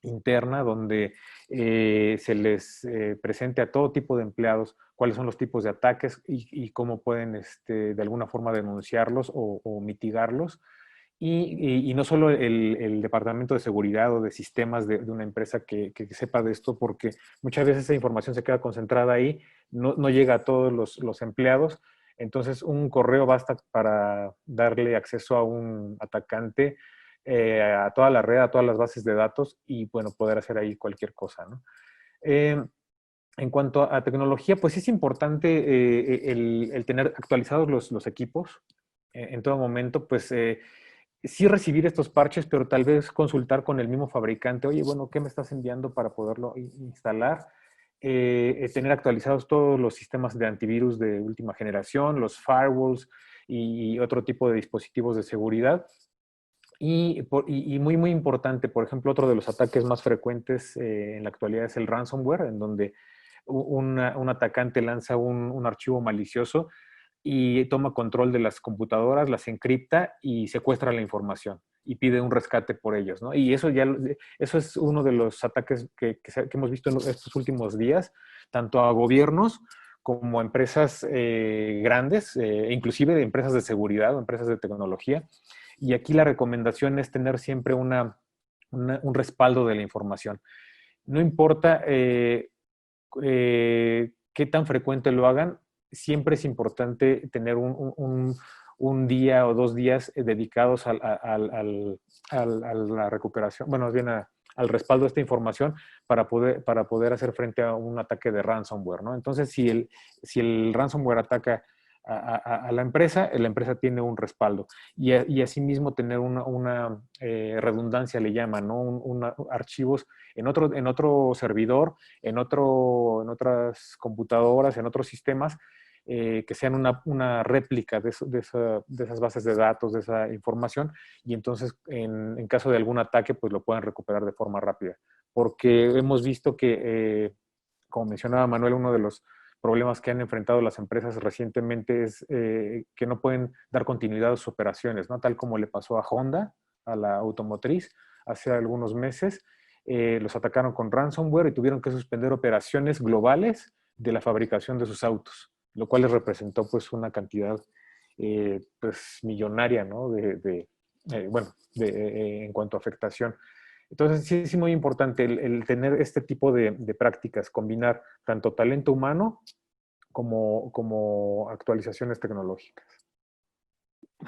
interna donde se les presente a todo tipo de empleados cuáles son los tipos de ataques y cómo pueden de alguna forma denunciarlos o mitigarlos. Y no solo el departamento de seguridad o de sistemas de una empresa que sepa de esto, porque muchas veces esa información se queda concentrada ahí, no llega a todos los empleados. Entonces, un correo basta para darle acceso a un atacante a toda la red, a todas las bases de datos y, bueno, poder hacer ahí cualquier cosa, ¿no? En cuanto a tecnología, pues es importante el tener actualizados los equipos en todo momento, pues sí recibir estos parches, pero tal vez consultar con el mismo fabricante. Oye, bueno, ¿qué me estás enviando para poderlo instalar? Tener actualizados todos los sistemas de antivirus de última generación, los firewalls y otro tipo de dispositivos de seguridad. Y muy, muy importante, por ejemplo, otro de los ataques más frecuentes en la actualidad es el ransomware, en donde un atacante lanza un archivo malicioso y toma control de las computadoras, las encripta y secuestra la información y pide un rescate por ellos, ¿no? Y eso es uno de los ataques que hemos visto en estos últimos días, tanto a gobiernos como a empresas grandes, inclusive de empresas de seguridad o empresas de tecnología. Y aquí la recomendación es tener siempre un respaldo de la información. No importa qué tan frecuente lo hagan, siempre es importante tener un día o 2 días dedicados a la recuperación, bueno, más bien al respaldo de esta información para poder hacer frente a un ataque de ransomware, ¿no? Entonces, si el ransomware ataca a la empresa tiene un respaldo. Y asimismo tener una redundancia, le llaman, ¿no? Archivos en otro servidor, en otras computadoras, en otros sistemas, que sean una réplica de esas bases de datos, de esa información, y entonces en caso de algún ataque, pues lo puedan recuperar de forma rápida. Porque hemos visto que, como mencionaba Manuel, uno de los problemas que han enfrentado las empresas recientemente es que no pueden dar continuidad a sus operaciones, ¿no? Tal como le pasó a Honda, a la automotriz, hace algunos meses. Los atacaron con ransomware y tuvieron que suspender operaciones globales de la fabricación de sus autos, lo cual les representó pues una cantidad pues millonaria, ¿no? En cuanto a afectación. Entonces sí es muy importante el tener este tipo de prácticas, combinar tanto talento humano como actualizaciones tecnológicas.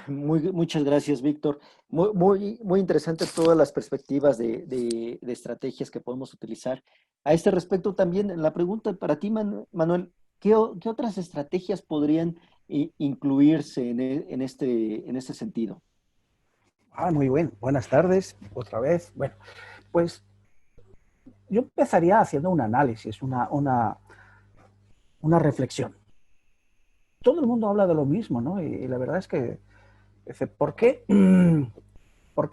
Muchas gracias, Víctor. Muy interesantes todas las perspectivas de estrategias que podemos utilizar. A este respecto también, la pregunta para ti, Manuel, ¿qué otras estrategias podrían incluirse en este sentido? Muy bien. Buenas tardes, otra vez. Bueno, pues yo empezaría haciendo un análisis, una reflexión. Todo el mundo habla de lo mismo, ¿no? Y la verdad es que, ¿por qué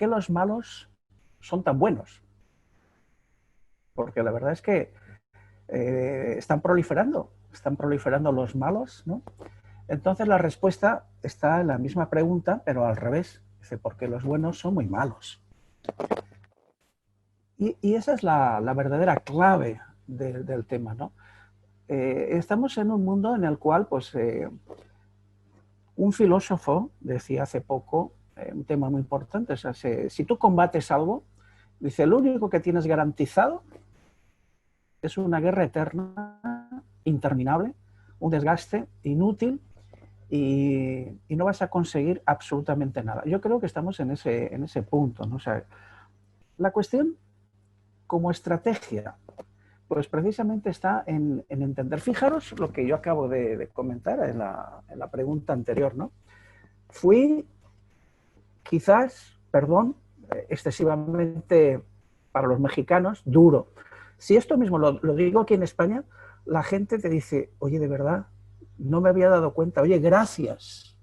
los malos son tan buenos? Porque la verdad es que están proliferando los malos, ¿no? Entonces la respuesta está en la misma pregunta, pero al revés. Dice, ¿por qué los buenos son muy malos? Y esa es la verdadera clave del tema, ¿no? Estamos en un mundo en el cual, pues, un filósofo decía hace poco, un tema muy importante, o sea, si tú combates algo, dice, lo único que tienes garantizado es una guerra eterna, interminable, un desgaste inútil y no vas a conseguir absolutamente nada. Yo creo que estamos en ese punto, ¿no? O sea, la cuestión como estrategia, pues precisamente está en entender. Fijaros lo que yo acabo de comentar en la pregunta anterior, ¿no? Fui quizás, perdón, excesivamente para los mexicanos, duro. Si esto mismo lo digo aquí en España, la gente te dice, oye, de verdad, no me había dado cuenta, oye, gracias.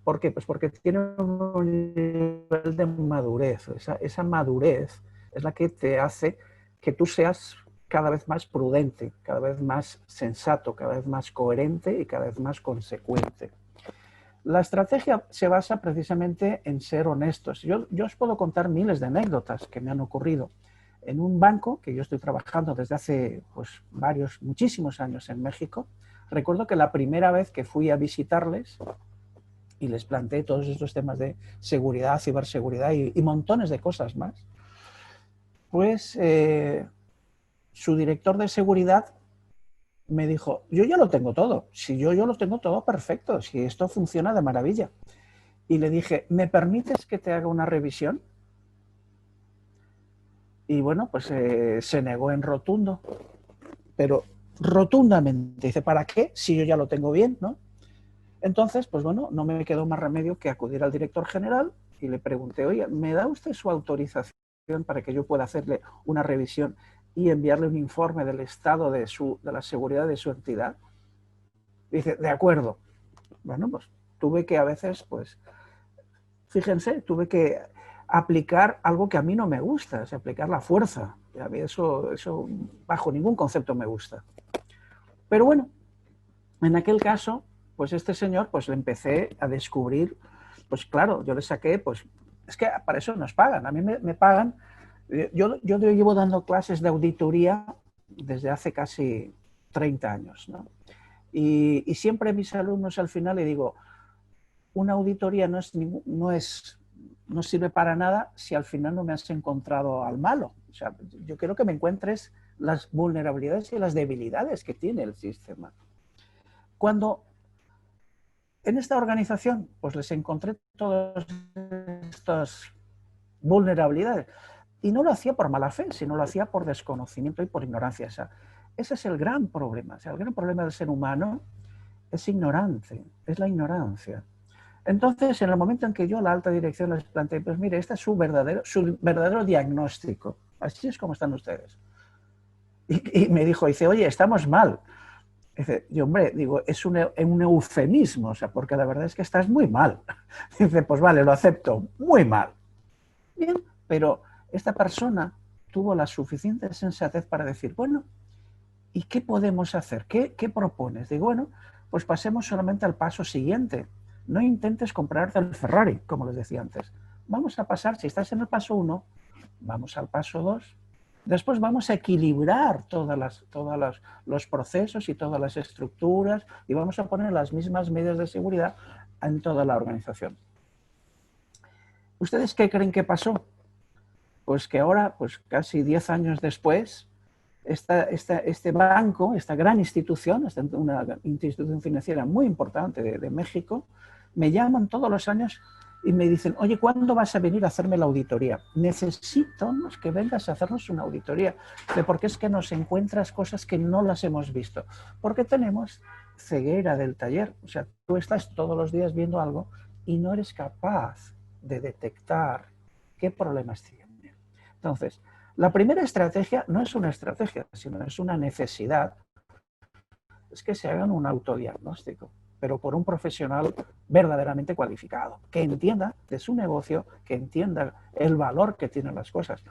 ¿Por qué? Pues porque tiene un nivel de madurez. Esa madurez es la que te hace que tú seas cada vez más prudente, cada vez más sensato, cada vez más coherente y cada vez más consecuente. La estrategia se basa precisamente en ser honestos. Yo os puedo contar miles de anécdotas que me han ocurrido. En un banco que yo estoy trabajando desde hace pues, muchísimos años en México, recuerdo que la primera vez que fui a visitarles y les planteé todos estos temas de seguridad, ciberseguridad y montones de cosas más, pues su director de seguridad me dijo, yo ya lo tengo todo, si yo lo tengo todo perfecto, si esto funciona de maravilla. Y le dije, ¿me permites que te haga una revisión? Y bueno, pues se negó en rotundo, pero rotundamente. Dice, ¿para qué? Si yo ya lo tengo bien, ¿no? Entonces, pues bueno, no me quedó más remedio que acudir al director general y le pregunté, oye, ¿me da usted su autorización para que yo pueda hacerle una revisión y enviarle un informe del estado de la seguridad de su entidad? Y dice, de acuerdo. Bueno, pues tuve que a veces, pues, fíjense, tuve que aplicar algo que a mí no me gusta, es aplicar la fuerza. Y a mí eso bajo ningún concepto me gusta. Pero bueno, en aquel caso, pues este señor, pues le empecé a descubrir, pues claro, yo le saqué, pues es que para eso nos pagan, a mí me pagan. Yo llevo dando clases de auditoría desde hace casi 30 años, ¿no? Y siempre a mis alumnos al final le digo, una auditoría no sirve para nada si al final no me has encontrado al malo. O sea, yo quiero que me encuentres las vulnerabilidades y las debilidades que tiene el sistema. Cuando en esta organización pues les encontré todas estas vulnerabilidades y no lo hacía por mala fe, sino lo hacía por desconocimiento y por ignorancia. O sea, ese es el gran problema. O sea, el gran problema del ser humano es ignorante, es la ignorancia. Entonces, en el momento en que yo a la alta dirección les planteé, pues mire, este es su verdadero diagnóstico. Así es como están ustedes. Y me dice, oye, estamos mal. Dice, y hombre, digo, es un eufemismo, o sea, porque la verdad es que estás muy mal. Dice, pues vale, lo acepto, muy mal. Bien, pero esta persona tuvo la suficiente sensatez para decir, bueno, ¿y qué podemos hacer? ¿Qué propones? Digo, bueno, pues pasemos solamente al paso siguiente. No intentes comprarte el Ferrari, como les decía antes. Vamos a pasar, si estás en el paso 1, vamos al paso 2. Después vamos a equilibrar todos los procesos y todas las estructuras y vamos a poner las mismas medidas de seguridad en toda la organización. ¿Ustedes qué creen que pasó? Pues que ahora, pues casi 10 años después, este banco, esta gran institución, una institución financiera muy importante de México, me llaman todos los años y me dicen, oye, ¿cuándo vas a venir a hacerme la auditoría? Necesito que vengas a hacernos una auditoría, porque es que nos encuentras cosas que no las hemos visto, porque tenemos ceguera del taller. O sea, tú estás todos los días viendo algo y no eres capaz de detectar qué problemas tiene. Entonces, la primera estrategia no es una estrategia, sino es una necesidad. Es que se hagan un autodiagnóstico, pero por un profesional verdaderamente cualificado, que entienda de su negocio, que entienda el valor que tienen las cosas.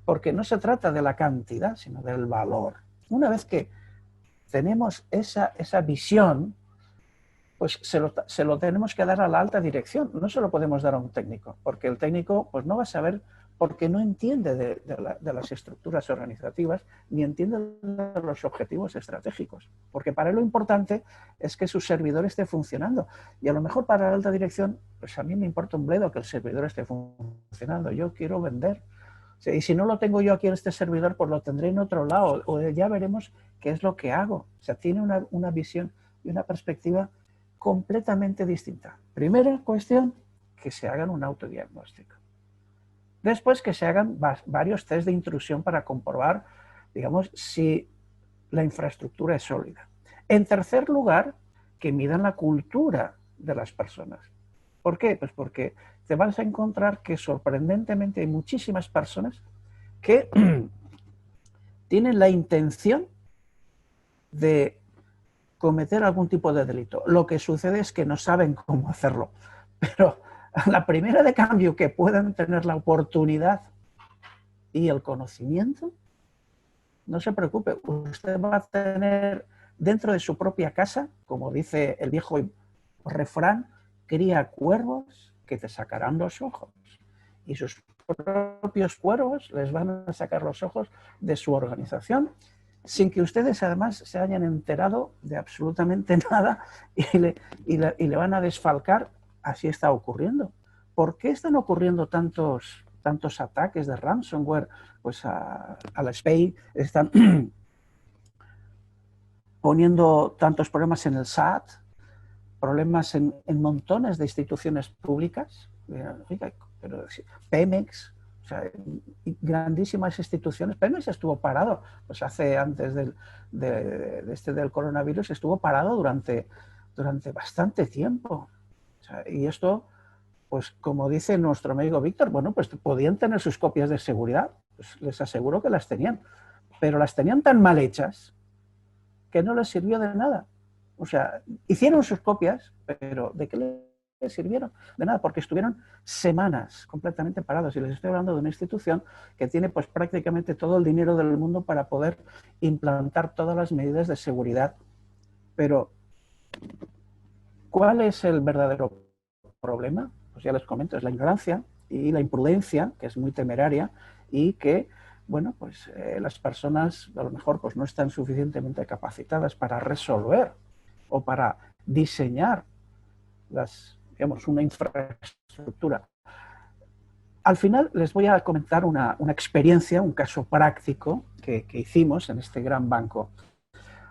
Porque no se trata de la cantidad, sino del valor. Una vez que tenemos esa visión, pues se lo tenemos que dar a la alta dirección, no se lo podemos dar a un técnico, porque el técnico pues no va a saber, porque no entiende de las estructuras organizativas, ni entiende de los objetivos estratégicos, porque para él lo importante es que su servidor esté funcionando, y a lo mejor para la alta dirección, pues a mí me importa un bledo que el servidor esté funcionando, yo quiero vender, y si no lo tengo yo aquí en este servidor, pues lo tendré en otro lado, o ya veremos qué es lo que hago. O sea, tiene una visión y una perspectiva completamente distinta. Primera cuestión, que se hagan un autodiagnóstico. Después que se hagan varios test de intrusión para comprobar, digamos, si la infraestructura es sólida. En tercer lugar, que midan la cultura de las personas. ¿Por qué? Pues porque te vas a encontrar que sorprendentemente hay muchísimas personas que tienen la intención de cometer algún tipo de delito. Lo que sucede es que no saben cómo hacerlo. Pero a la primera de cambio que puedan tener la oportunidad y el conocimiento, no se preocupe, usted va a tener dentro de su propia casa, como dice el viejo refrán, cría cuervos que te sacarán los ojos. Y sus propios cuervos les van a sacar los ojos de su organización, sin que ustedes además se hayan enterado de absolutamente nada y le van a desfalcar. Así está ocurriendo. ¿Por qué están ocurriendo tantos ataques de ransomware? Pues a la SPEI están poniendo tantos problemas en el SAT, problemas en montones de instituciones públicas, pero Pemex, o sea, grandísimas instituciones. Pemex estuvo parado, pues antes del coronavirus, estuvo parado durante bastante tiempo. O sea, y esto, pues como dice nuestro amigo Víctor, bueno, pues podían tener sus copias de seguridad, pues les aseguro que las tenían, pero las tenían tan mal hechas que no les sirvió de nada. O sea, hicieron sus copias, pero ¿de qué les sirvieron? De nada, porque estuvieron semanas completamente parados. Y les estoy hablando de una institución que tiene pues prácticamente todo el dinero del mundo para poder implantar todas las medidas de seguridad. Pero, ¿cuál es el verdadero problema? Pues ya les comento, es la ignorancia y la imprudencia, que es muy temeraria, y que, bueno, pues las personas a lo mejor pues no están suficientemente capacitadas para resolver o para diseñar una infraestructura. Al final les voy a comentar una experiencia, un caso práctico que hicimos en este gran banco.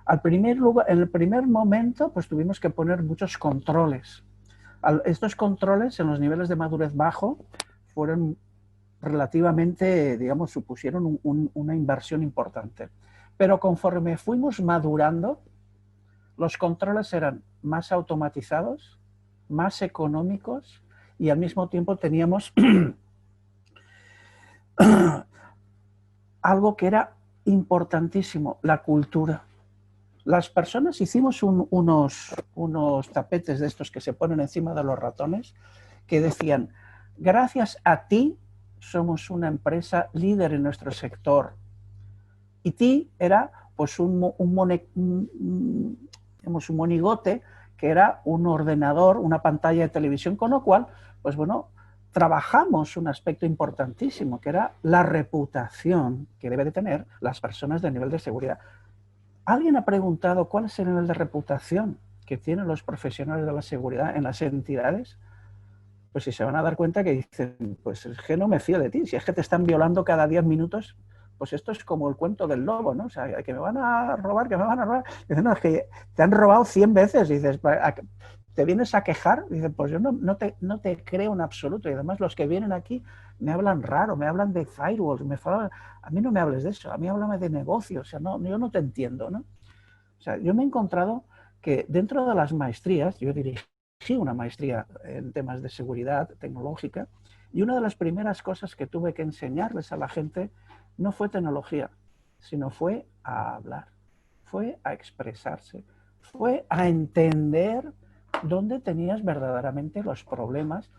En el primer momento, pues tuvimos que poner muchos controles. Estos controles en los niveles de madurez bajo fueron relativamente, digamos, supusieron una inversión importante. Pero conforme fuimos madurando, los controles eran más automatizados, más económicos y al mismo tiempo teníamos algo que era importantísimo, la cultura. Las personas hicimos unos tapetes de estos que se ponen encima de los ratones que decían: gracias a ti somos una empresa líder en nuestro sector. Y ti era pues un monigote que era un ordenador, una pantalla de televisión, con lo cual, pues bueno, trabajamos un aspecto importantísimo, que era la reputación que deben de tener las personas de nivel de seguridad. ¿Alguien ha preguntado cuál es el nivel de reputación que tienen los profesionales de la seguridad en las entidades? Pues si se van a dar cuenta que dicen, pues es que no me fío de ti, si es que te están violando cada 10 minutos, pues esto es como el cuento del lobo, ¿no? O sea, que me van a robar, que me van a robar. Dicen, no, es que te han robado 100 veces. Dices, ¿te vienes a quejar? Dicen, pues yo no te creo en absoluto. Y además los que vienen aquí me hablan raro, me hablan de firewalls, a mí no me hables de eso, a mí háblame de negocios, o sea, no, yo no te entiendo, ¿no? O sea, yo me he encontrado que dentro de las maestrías, yo dirigí una maestría en temas de seguridad tecnológica, y una de las primeras cosas que tuve que enseñarles a la gente no fue tecnología, sino fue a hablar, fue a expresarse, fue a entender dónde tenías verdaderamente los problemas,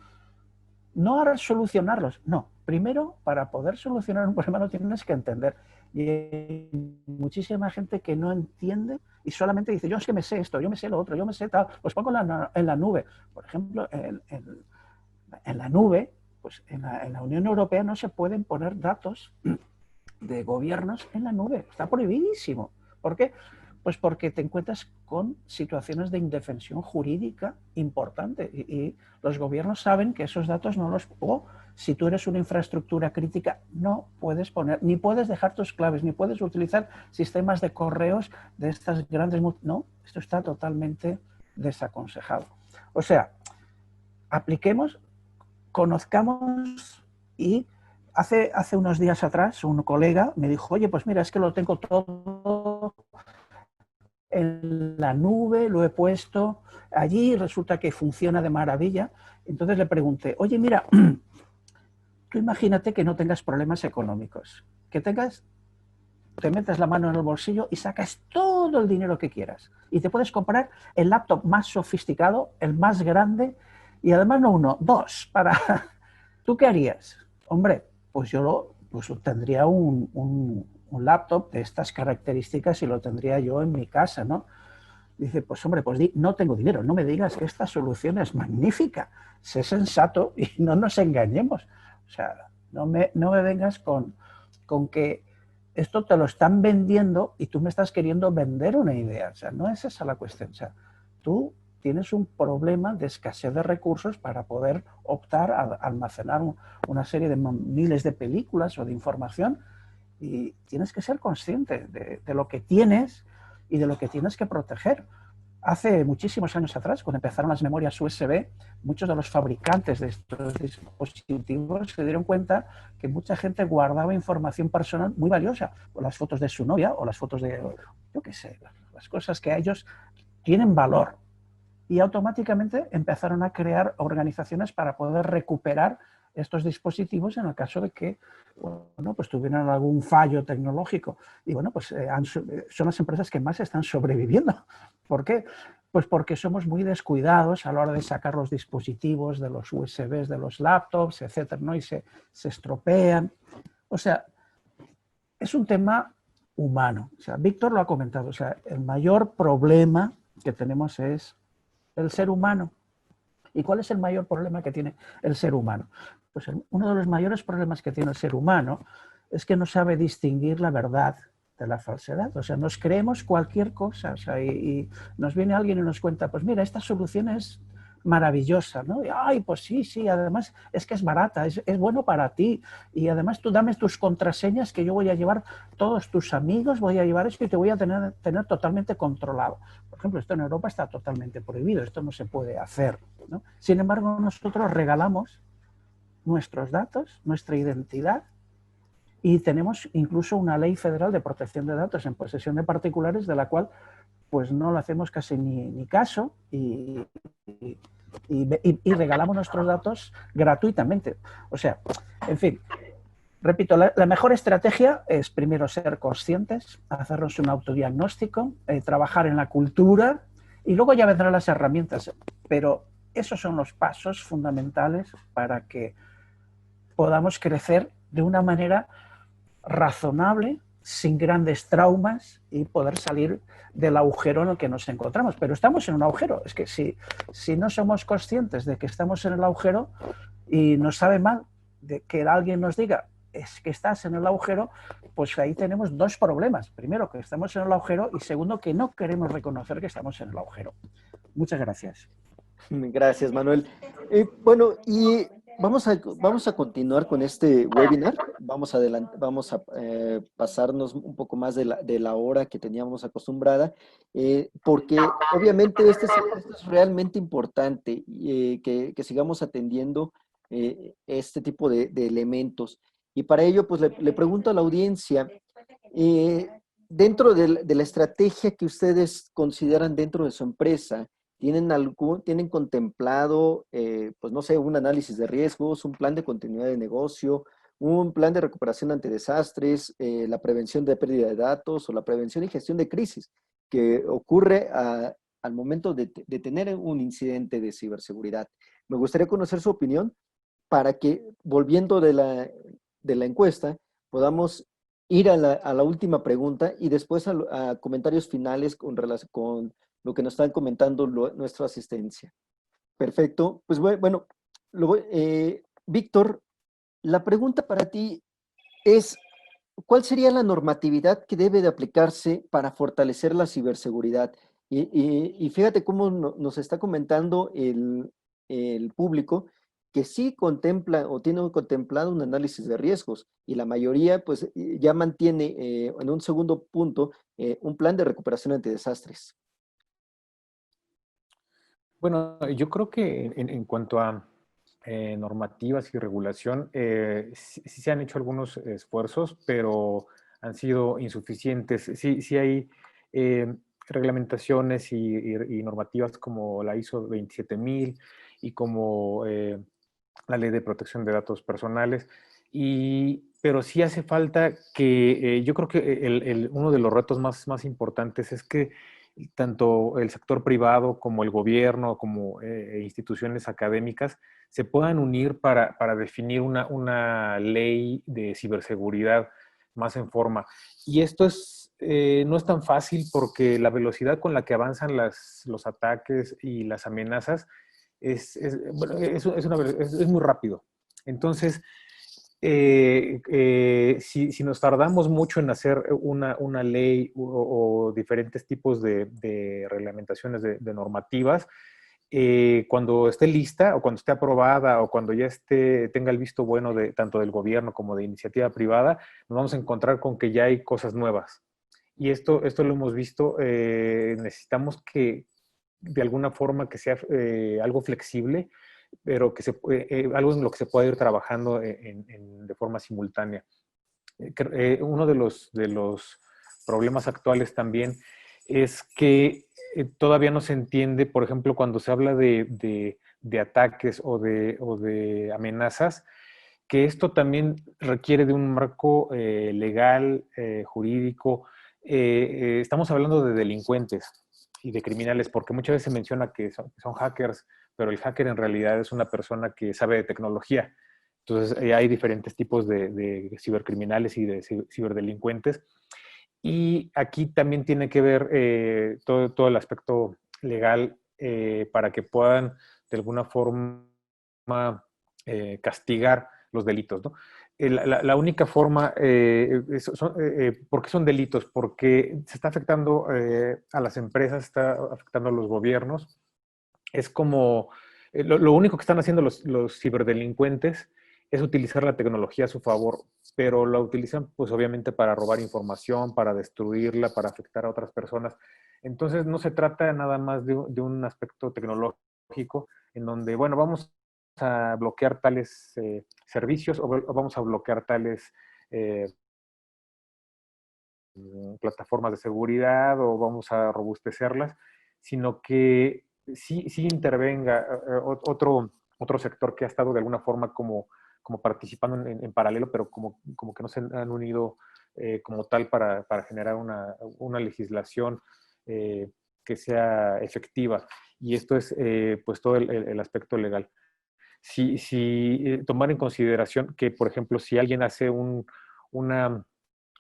no a solucionarlos, no, primero, para poder solucionar un problema lo tienes que entender. Y hay muchísima gente que no entiende y solamente dice, yo es que me sé esto, yo me sé lo otro, yo me sé tal, pues pongo en la nube. Por ejemplo, en la nube, pues en la Unión Europea no se pueden poner datos de gobiernos en la nube. Está prohibidísimo. ¿Por qué? Pues porque te encuentras con situaciones de indefensión jurídica importante y los gobiernos saben que esos datos no los... O si tú eres una infraestructura crítica, no puedes poner, ni puedes dejar tus claves, ni puedes utilizar sistemas de correos de estas grandes... No, esto está totalmente desaconsejado. O sea, apliquemos, conozcamos y hace unos días atrás un colega me dijo, oye, pues mira, es que lo tengo todo en la nube, lo he puesto allí, resulta que funciona de maravilla. Entonces le pregunté, oye, mira, tú imagínate que no tengas problemas económicos, que te metes la mano en el bolsillo y sacas todo el dinero que quieras y te puedes comprar el laptop más sofisticado, el más grande y además no uno, dos, para... ¿Tú qué harías? Hombre, pues yo tendría un laptop de estas características y lo tendría yo en mi casa, ¿no? Dice, pues hombre, pues no tengo dinero, no me digas que esta solución es magnífica, sé sensato y no nos engañemos. O sea, no me vengas con que esto te lo están vendiendo y tú me estás queriendo vender una idea. O sea, no es esa la cuestión. O sea, tú tienes un problema de escasez de recursos para poder optar a almacenar una serie de miles de películas o de información y tienes que ser consciente de lo que tienes y de lo que tienes que proteger. Hace muchísimos años atrás, cuando empezaron las memorias USB, muchos de los fabricantes de estos dispositivos se dieron cuenta que mucha gente guardaba información personal muy valiosa, o las fotos de su novia, o las fotos de, yo qué sé, las cosas que a ellos tienen valor. Y automáticamente empezaron a crear organizaciones para poder recuperar estos dispositivos en el caso de que bueno, pues tuvieran algún fallo tecnológico. Y bueno, pues son las empresas que más están sobreviviendo. ¿Por qué? Pues porque somos muy descuidados a la hora de sacar los dispositivos de los USBs, de los laptops, etcétera, ¿no? Y se estropean. O sea, es un tema humano. O sea, Víctor lo ha comentado. O sea, el mayor problema que tenemos es el ser humano. ¿Y cuál es el mayor problema que tiene el ser humano? Pues uno de los mayores problemas que tiene el ser humano es que no sabe distinguir la verdad de la falsedad. O sea, nos creemos cualquier cosa. O sea, y nos viene alguien y nos cuenta, pues mira, esta solución es maravillosa, ¿no? Y, ay, pues sí, además es que es barata, es bueno para ti. Y además tú dame tus contraseñas que yo voy a llevar todos tus amigos, voy a llevar esto y te voy a tener totalmente controlado. Por ejemplo, esto en Europa está totalmente prohibido, esto no se puede hacer, ¿no? Sin embargo, nosotros regalamos nuestros datos, nuestra identidad y tenemos incluso una ley federal de protección de datos en posesión de particulares de la cual pues no le hacemos casi ni caso y regalamos nuestros datos gratuitamente. O sea, en fin, repito, la mejor estrategia es primero ser conscientes, hacernos un autodiagnóstico, trabajar en la cultura y luego ya vendrán las herramientas. Pero esos son los pasos fundamentales para que podamos crecer de una manera razonable, sin grandes traumas y poder salir del agujero en el que nos encontramos. Pero estamos en un agujero. Es que si no somos conscientes de que estamos en el agujero y nos sabe mal de que alguien nos diga es que estás en el agujero, pues ahí tenemos dos problemas. Primero, que estamos en el agujero y segundo, que no queremos reconocer que estamos en el agujero. Muchas gracias. Gracias, Manuel. Bueno, y vamos a continuar con este webinar. Vamos a pasarnos un poco más de la hora que teníamos acostumbrada, porque obviamente esto es realmente importante, que sigamos atendiendo este tipo de elementos. Y para ello, pues le pregunto a la audiencia, dentro de la estrategia que ustedes consideran dentro de su empresa, ¿tienen contemplado, pues no sé, un análisis de riesgos, un plan de continuidad de negocio, un plan de recuperación ante desastres, la prevención de pérdida de datos o la prevención y gestión de crisis que ocurre al momento de tener un incidente de ciberseguridad? Me gustaría conocer su opinión para que, volviendo de la encuesta, podamos ir a la última pregunta y después a comentarios finales con lo que nos están comentando nuestra asistencia. Perfecto. Pues bueno, Víctor, la pregunta para ti es, ¿cuál sería la normatividad que debe de aplicarse para fortalecer la ciberseguridad? Y fíjate cómo nos está comentando el público que sí contempla o tiene contemplado un análisis de riesgos y la mayoría pues ya mantiene en un segundo punto un plan de recuperación ante desastres. Bueno, yo creo que en cuanto a normativas y regulación, sí se han hecho algunos esfuerzos, pero han sido insuficientes. Sí hay eh, reglamentaciones y normativas como la ISO 27000 y como la Ley de Protección de Datos Personales, pero sí hace falta que, yo creo que uno de los retos más importantes es que tanto el sector privado como el gobierno, como instituciones académicas, se puedan unir para definir una ley de ciberseguridad más en forma. Y esto no es tan fácil porque la velocidad con la que avanzan los ataques y las amenazas es muy rápido. Entonces, si nos tardamos mucho en hacer una ley o diferentes tipos de reglamentaciones de normativas, cuando esté lista o cuando esté aprobada o cuando ya tenga el visto bueno tanto del gobierno como de iniciativa privada, nos vamos a encontrar con que ya hay cosas nuevas. Y esto lo hemos visto, necesitamos que de alguna forma que sea algo flexible, pero algo en lo que se pueda ir trabajando de forma simultánea. Uno de los problemas actuales también es que todavía no se entiende, por ejemplo, cuando se habla de ataques o de amenazas, que esto también requiere de un marco legal, jurídico. Estamos hablando de delincuentes y de criminales, porque muchas veces se menciona que son hackers, pero el hacker en realidad es una persona que sabe de tecnología. Entonces, hay diferentes tipos de cibercriminales y de ciberdelincuentes. Y aquí también tiene que ver todo el aspecto legal para que puedan de alguna forma castigar los delitos, ¿no? La única forma, ¿por qué son delitos? Porque se está afectando a las empresas, está afectando a los gobiernos. Es como, lo único que están haciendo los ciberdelincuentes es utilizar la tecnología a su favor, pero la utilizan pues obviamente para robar información, para destruirla, para afectar a otras personas. Entonces no se trata nada más de un aspecto tecnológico en donde, bueno, vamos a bloquear tales servicios o vamos a bloquear tales plataformas de seguridad o vamos a robustecerlas, sino que sí intervenga otro sector que ha estado de alguna forma como participando en paralelo, pero como que no se han unido como tal para generar una legislación que sea efectiva. Y esto es pues todo el aspecto legal. Si tomar en consideración que, por ejemplo, si alguien hace una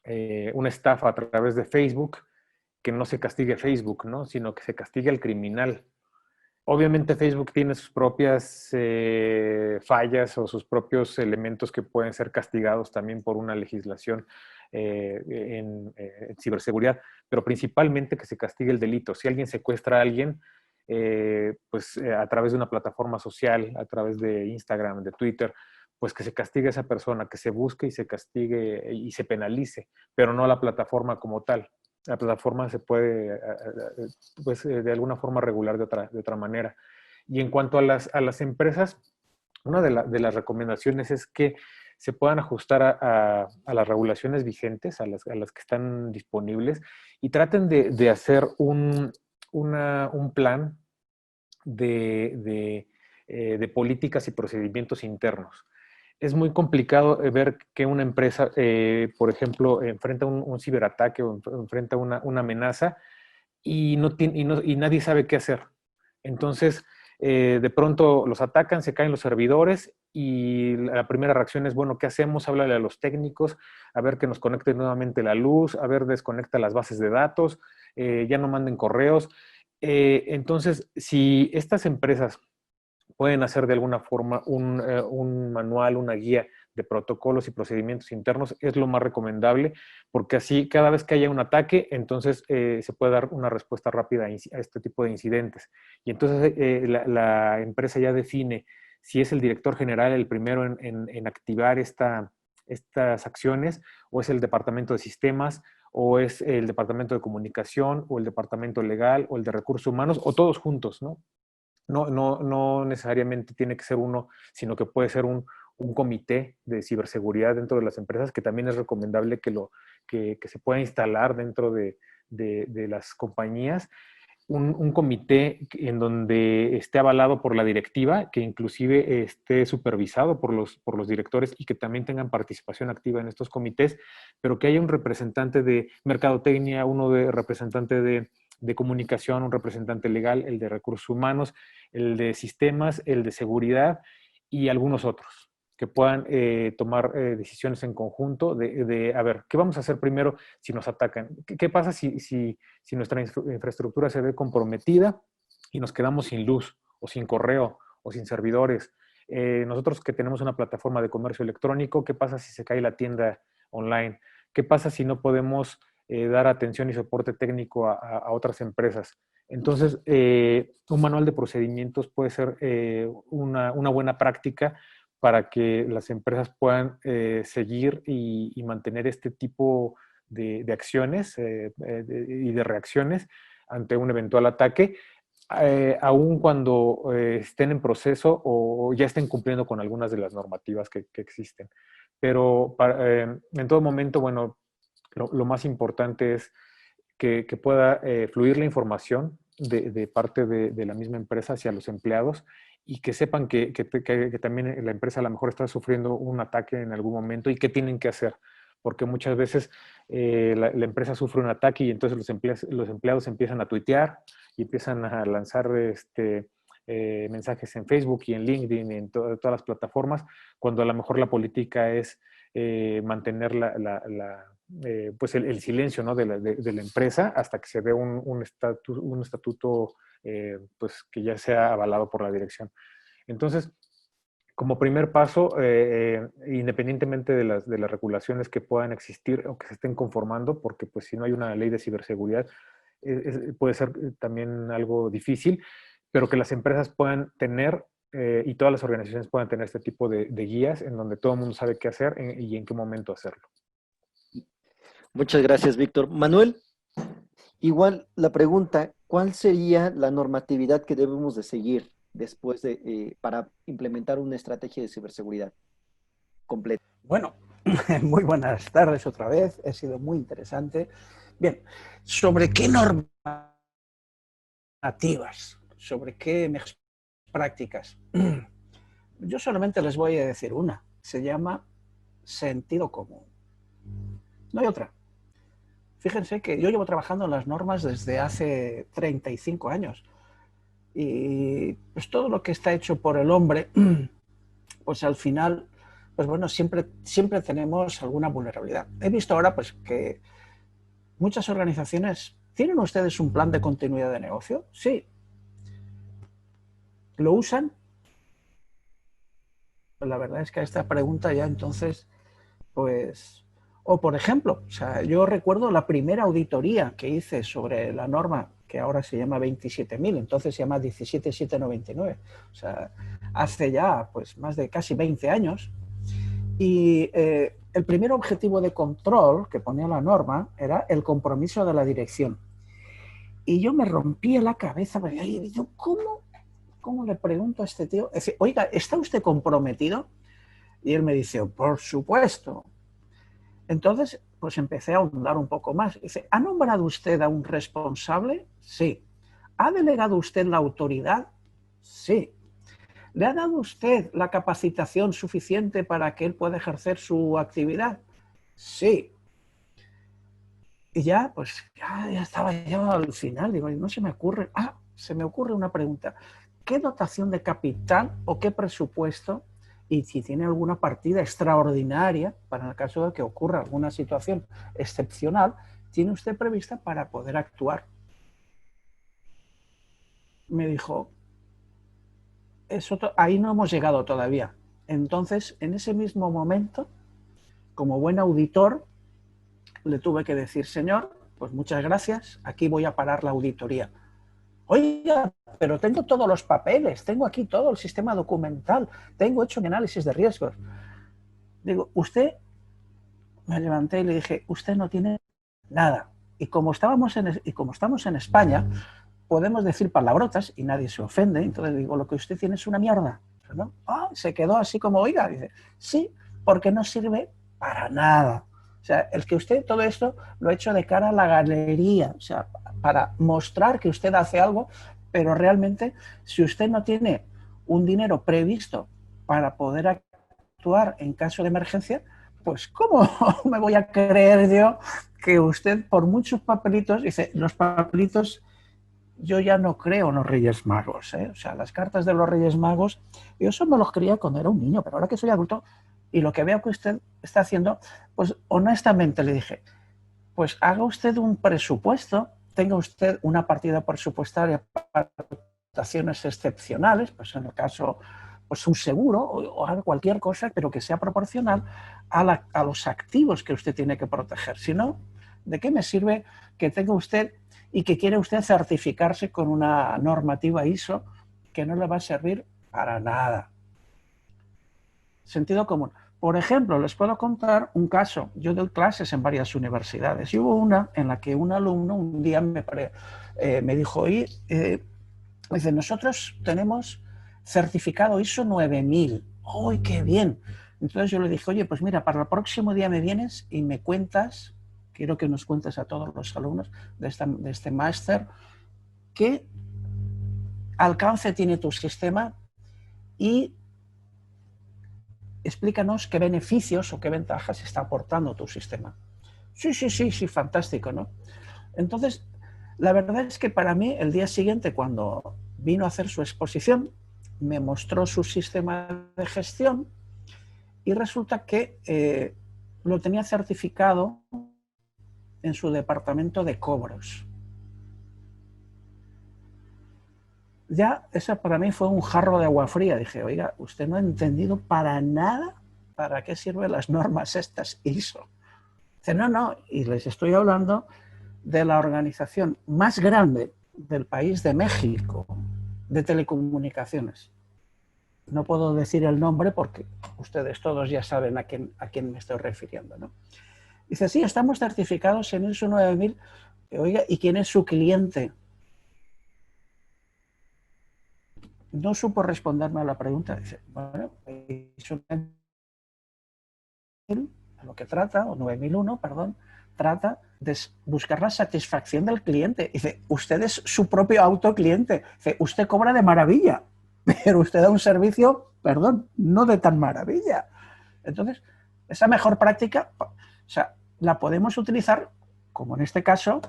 estafa a través de Facebook, que no se castigue Facebook, ¿no? Sino que se castigue al criminal. Obviamente Facebook tiene sus propias fallas o sus propios elementos que pueden ser castigados también por una legislación en ciberseguridad, pero principalmente que se castigue el delito. Si alguien secuestra a alguien, a través de una plataforma social, a través de Instagram, de Twitter, pues que se castigue a esa persona, que se busque y se castigue y se penalice, pero no a la plataforma como tal. La plataforma se puede, pues, de alguna forma regular de otra manera. Y en cuanto a las empresas, una de las recomendaciones es que se puedan ajustar a las regulaciones vigentes, a las que están disponibles, y traten de hacer un plan de políticas y procedimientos internos. Es muy complicado ver que una empresa, por ejemplo, enfrenta un ciberataque o enfrenta una amenaza y nadie sabe qué hacer. Entonces, de pronto los atacan, se caen los servidores y la primera reacción es, bueno, ¿qué hacemos? Háblale a los técnicos, a ver que nos conecte nuevamente la luz, a ver, desconecta las bases de datos, ya no manden correos. Entonces, si estas empresas pueden hacer de alguna forma un manual, una guía de protocolos y procedimientos internos, es lo más recomendable, porque así cada vez que haya un ataque, entonces se puede dar una respuesta rápida a este tipo de incidentes. Y entonces la empresa ya define si es el director general el primero en activar estas acciones, o es el departamento de sistemas, o es el departamento de comunicación, o el departamento legal, o el de recursos humanos, o todos juntos, ¿no? No necesariamente tiene que ser uno, sino que puede ser un comité de ciberseguridad dentro de las empresas, que también es recomendable que se pueda instalar dentro de las compañías. Un comité en donde esté avalado por la directiva, que inclusive esté supervisado por los directores y que también tengan participación activa en estos comités, pero que haya un representante de mercadotecnia, uno de representante de comunicación, un representante legal, el de recursos humanos, el de sistemas, el de seguridad y algunos otros que puedan tomar decisiones en conjunto a ver, ¿qué vamos a hacer primero si nos atacan? ¿Qué pasa si nuestra infraestructura se ve comprometida y nos quedamos sin luz o sin correo o sin servidores? Nosotros que tenemos una plataforma de comercio electrónico, ¿qué pasa si se cae la tienda online? ¿Qué pasa si no podemos dar atención y soporte técnico a otras empresas? Entonces, un manual de procedimientos puede ser una buena práctica para que las empresas puedan seguir y mantener este tipo de acciones y de reacciones ante un eventual ataque, aun cuando estén en proceso o ya estén cumpliendo con algunas de las normativas que existen. Pero en todo momento, bueno, lo más importante es que pueda fluir la información de parte de la misma empresa hacia los empleados y que sepan que también la empresa a lo mejor está sufriendo un ataque en algún momento y qué tienen que hacer. Porque muchas veces la empresa sufre un ataque y entonces los empleados empiezan a tuitear y empiezan a lanzar mensajes en Facebook y en LinkedIn, en todas las plataformas, cuando a lo mejor la política es mantener pues el silencio, ¿no? de la empresa hasta que se dé un estatuto pues que ya sea avalado por la dirección. Entonces, como primer paso, independientemente de las regulaciones que puedan existir o que se estén conformando, porque pues si no hay una ley de ciberseguridad, puede ser también algo difícil, pero que las empresas puedan tener y todas las organizaciones puedan tener este tipo de guías en donde todo el mundo sabe qué hacer y en qué momento hacerlo. Muchas gracias, Víctor. Manuel, igual la pregunta, ¿cuál sería la normatividad que debemos de seguir después para implementar una estrategia de ciberseguridad completa? Bueno, muy buenas tardes otra vez. Ha sido muy interesante. Bien, ¿sobre qué normativas? ¿Sobre qué mejores prácticas? Yo solamente les voy a decir una. Se llama sentido común. No hay otra. Fíjense que yo llevo trabajando en las normas desde hace 35 años. Y pues todo lo que está hecho por el hombre, pues al final, pues bueno, siempre tenemos alguna vulnerabilidad. He visto ahora pues que muchas organizaciones, ¿tienen ustedes un plan de continuidad de negocio? Sí. ¿Lo usan? Pues la verdad es que a esta pregunta ya entonces, pues... O por ejemplo, o sea, yo recuerdo la primera auditoría que hice sobre la norma, que ahora se llama 27.000, entonces se llama 17799. O sea, hace ya pues más de casi 20 años. Y el primer objetivo de control que ponía la norma era el compromiso de la dirección. Y yo me rompí la cabeza, y yo, ¿cómo le pregunto a este tío? Es decir, oiga, ¿está usted comprometido? Y él me dice, por supuesto. Entonces, pues empecé a ahondar un poco más. Dice, ¿ha nombrado usted a un responsable? Sí. ¿Ha delegado usted la autoridad? Sí. ¿Le ha dado usted la capacitación suficiente para que él pueda ejercer su actividad? Sí. Y ya, pues, ya estaba yo al final. Digo, no se me ocurre. Se me ocurre una pregunta. qué dotación de capital o qué presupuesto, y si tiene alguna partida extraordinaria, para el caso de que ocurra alguna situación excepcional, tiene usted prevista para poder actuar. Me dijo, ahí no hemos llegado todavía. Entonces, en ese mismo momento, como buen auditor, le tuve que decir, señor, pues muchas gracias, aquí voy a parar la auditoría. Oiga, pero tengo todos los papeles, tengo aquí todo el sistema documental, tengo hecho mi análisis de riesgos. Digo, usted, me levanté y le dije, usted no tiene nada. Y como estamos en España, podemos decir palabrotas y nadie se ofende. Entonces digo, lo que usted tiene es una mierda, ¿no? Se quedó así como, oiga, dice, sí, porque no sirve para nada. O sea, el que usted todo esto lo ha hecho de cara a la galería, o sea, para mostrar que usted hace algo, pero realmente si usted no tiene un dinero previsto para poder actuar en caso de emergencia, pues ¿cómo me voy a creer yo que usted por muchos papelitos, dice, los papelitos, yo ya no creo en los Reyes Magos, ¿eh? O sea, las cartas de los Reyes Magos, yo eso me los creía cuando era un niño, pero ahora que soy adulto y lo que veo que usted está haciendo, pues honestamente le dije, pues haga usted un presupuesto, tenga usted una partida presupuestaria para situaciones excepcionales, pues en el caso, pues un seguro o cualquier cosa, pero que sea proporcional a los activos que usted tiene que proteger. Si no, ¿de qué me sirve que tenga usted y que quiere usted certificarse con una normativa ISO que no le va a servir para nada? Sentido común. Por ejemplo, les puedo contar un caso. Yo doy clases en varias universidades y hubo una en la que un alumno un día me dijo, dice, nosotros tenemos certificado ISO 9000. ¡Uy, qué bien! Entonces yo le dije, oye, pues mira, para el próximo día me vienes y me cuentas, quiero que nos cuentes a todos los alumnos de este máster, qué alcance tiene tu sistema y explícanos qué beneficios o qué ventajas está aportando tu sistema. Sí, fantástico, ¿no? Entonces, la verdad es que para mí, el día siguiente, cuando vino a hacer su exposición, me mostró su sistema de gestión y resulta que lo tenía certificado en su departamento de cobros. Ya, esa para mí fue un jarro de agua fría. Dije, oiga, usted no ha entendido para nada para qué sirven las normas estas ISO. Dice, no, y les estoy hablando de la organización más grande del país de México, de telecomunicaciones. No puedo decir el nombre porque ustedes todos ya saben a quién me estoy refiriendo, ¿no? Dice, sí, estamos certificados en ISO 9000. Oiga, ¿y quién es su cliente? No supo responderme a la pregunta. Dice, bueno, ISO 9000, a lo que trata, o 9001, perdón, trata de buscar la satisfacción del cliente. Dice, usted es su propio autocliente. Dice, usted cobra de maravilla, pero usted da un servicio, perdón, no de tan maravilla. Entonces, esa mejor práctica, o sea, la podemos utilizar, como en este caso,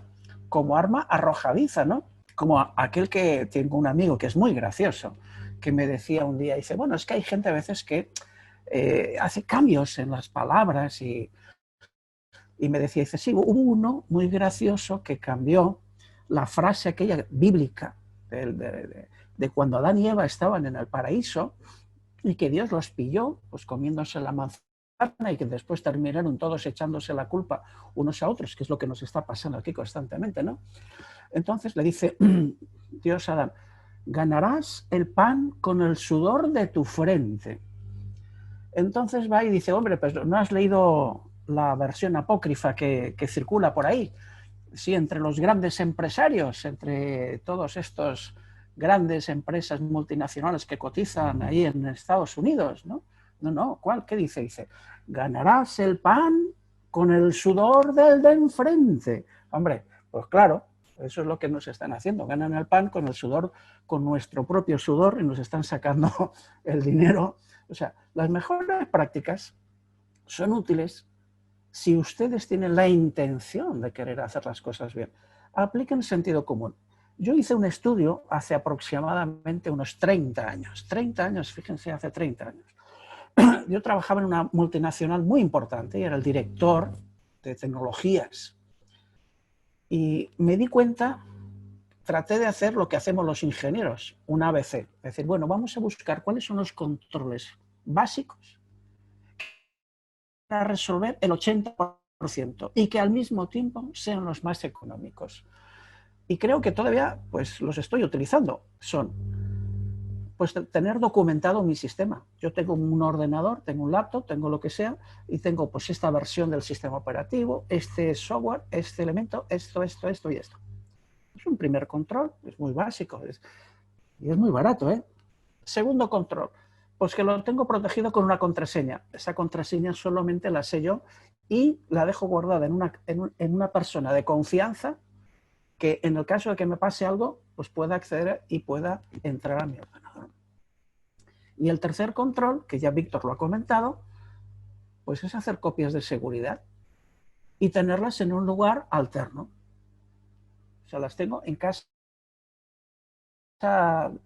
como arma arrojadiza, ¿no? Como aquel que tengo un amigo que es muy gracioso, que me decía un día, dice, bueno, es que hay gente a veces que hace cambios en las palabras y me decía, dice, sí, hubo uno muy gracioso que cambió la frase aquella bíblica de cuando Adán y Eva estaban en el paraíso y que Dios los pilló pues comiéndose la manzana y que después terminaron todos echándose la culpa unos a otros, que es lo que nos está pasando aquí constantemente, ¿no? Entonces le dice Dios a Adán, ganarás el pan con el sudor de tu frente. Entonces va y dice, hombre, pues no has leído la versión apócrifa que circula por ahí. Sí, entre los grandes empresarios, entre todos estos grandes empresas multinacionales que cotizan ahí en Estados Unidos, ¿no? No, ¿cuál? ¿Qué dice? Dice, ganarás el pan con el sudor del de enfrente. Hombre, pues claro, eso es lo que nos están haciendo. Ganan el pan con el sudor, con nuestro propio sudor y nos están sacando el dinero. O sea, las mejores prácticas son útiles si ustedes tienen la intención de querer hacer las cosas bien. Apliquen sentido común. Yo hice un estudio hace aproximadamente unos 30 años. 30 años, fíjense, hace 30 años. Yo trabajaba en una multinacional muy importante y era el director de tecnologías. Y me di cuenta, traté de hacer lo que hacemos los ingenieros, un ABC. Es decir, bueno, vamos a buscar cuáles son los controles básicos para resolver el 80% y que al mismo tiempo sean los más económicos. Y creo que todavía pues, los estoy utilizando. Son pues, tener documentado mi sistema. Yo tengo un ordenador, tengo un laptop, tengo lo que sea, y tengo pues, esta versión del sistema operativo, este software, este elemento, esto y esto. Es un primer control, es muy básico y es muy barato, ¿eh? Segundo control, pues que lo tengo protegido con una contraseña. Esa contraseña solamente la sé yo y la dejo guardada en una persona de confianza que en el caso de que me pase algo, pues pueda acceder y pueda entrar a mi ordenador. Y el tercer control, que ya Víctor lo ha comentado, pues es hacer copias de seguridad y tenerlas en un lugar alterno. O sea, las tengo en casa.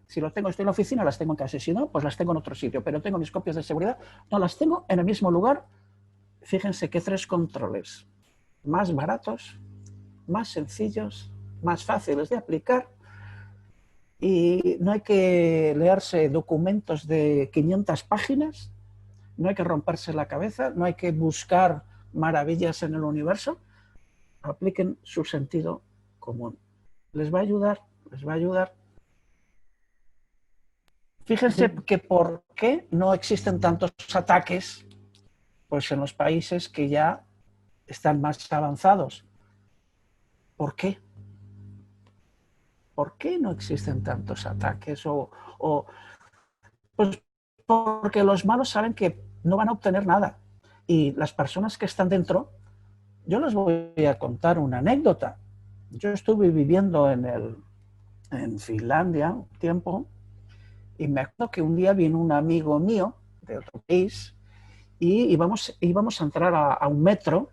Si lo tengo, estoy en la oficina, las tengo en casa. Si no, pues las tengo en otro sitio. Pero tengo mis copias de seguridad, no las tengo en el mismo lugar. Fíjense qué tres controles más baratos, más sencillos, más fáciles de aplicar. Y no hay que leerse documentos de 500 páginas, no hay que romperse la cabeza, no hay que buscar maravillas en el universo. Apliquen su sentido común. Les va a ayudar, les va a ayudar. Fíjense que por qué no existen tantos ataques pues en los países que ya están más avanzados. ¿Por qué? ¿Por qué no existen tantos ataques? Pues porque los malos saben que no van a obtener nada. Y las personas que están dentro, yo les voy a contar una anécdota. Yo estuve viviendo en Finlandia un tiempo y me acuerdo que un día vino un amigo mío de otro país y íbamos a entrar a un metro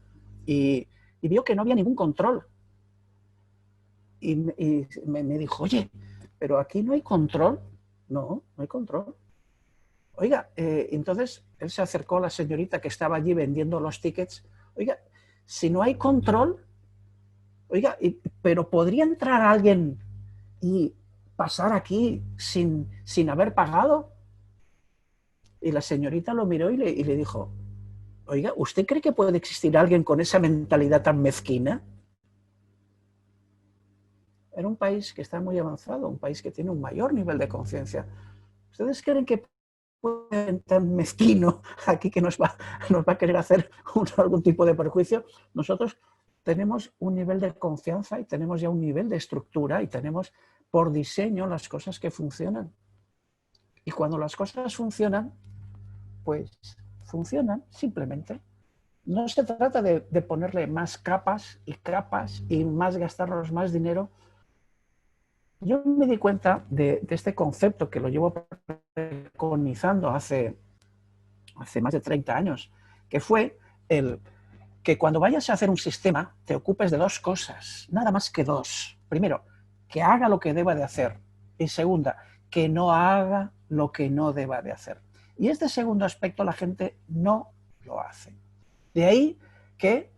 y vio que no había ningún control. Y me dijo, oye, pero aquí no hay control. No, no hay control. Oiga, entonces él se acercó a la señorita que estaba allí vendiendo los tickets. Oiga, si no hay control, oiga, pero ¿podría entrar alguien y pasar aquí sin haber pagado? Y la señorita lo miró y le dijo, oiga, ¿usted cree que puede existir alguien con esa mentalidad tan mezquina? Era un país que está muy avanzado, un país que tiene un mayor nivel de conciencia. ¿Ustedes creen que puede ser tan mezquino aquí que nos va a querer hacer algún tipo de perjuicio? Nosotros tenemos un nivel de confianza y tenemos ya un nivel de estructura y tenemos por diseño las cosas que funcionan. Y cuando las cosas funcionan, pues funcionan simplemente. No se trata de ponerle más capas y más gastarnos más dinero. Yo me di cuenta de este concepto que lo llevo preconizando hace más de 30 años, que fue el que cuando vayas a hacer un sistema te ocupes de dos cosas, nada más que dos. Primero, que haga lo que deba de hacer. Y segunda, que no haga lo que no deba de hacer. Y este segundo aspecto la gente no lo hace. De ahí que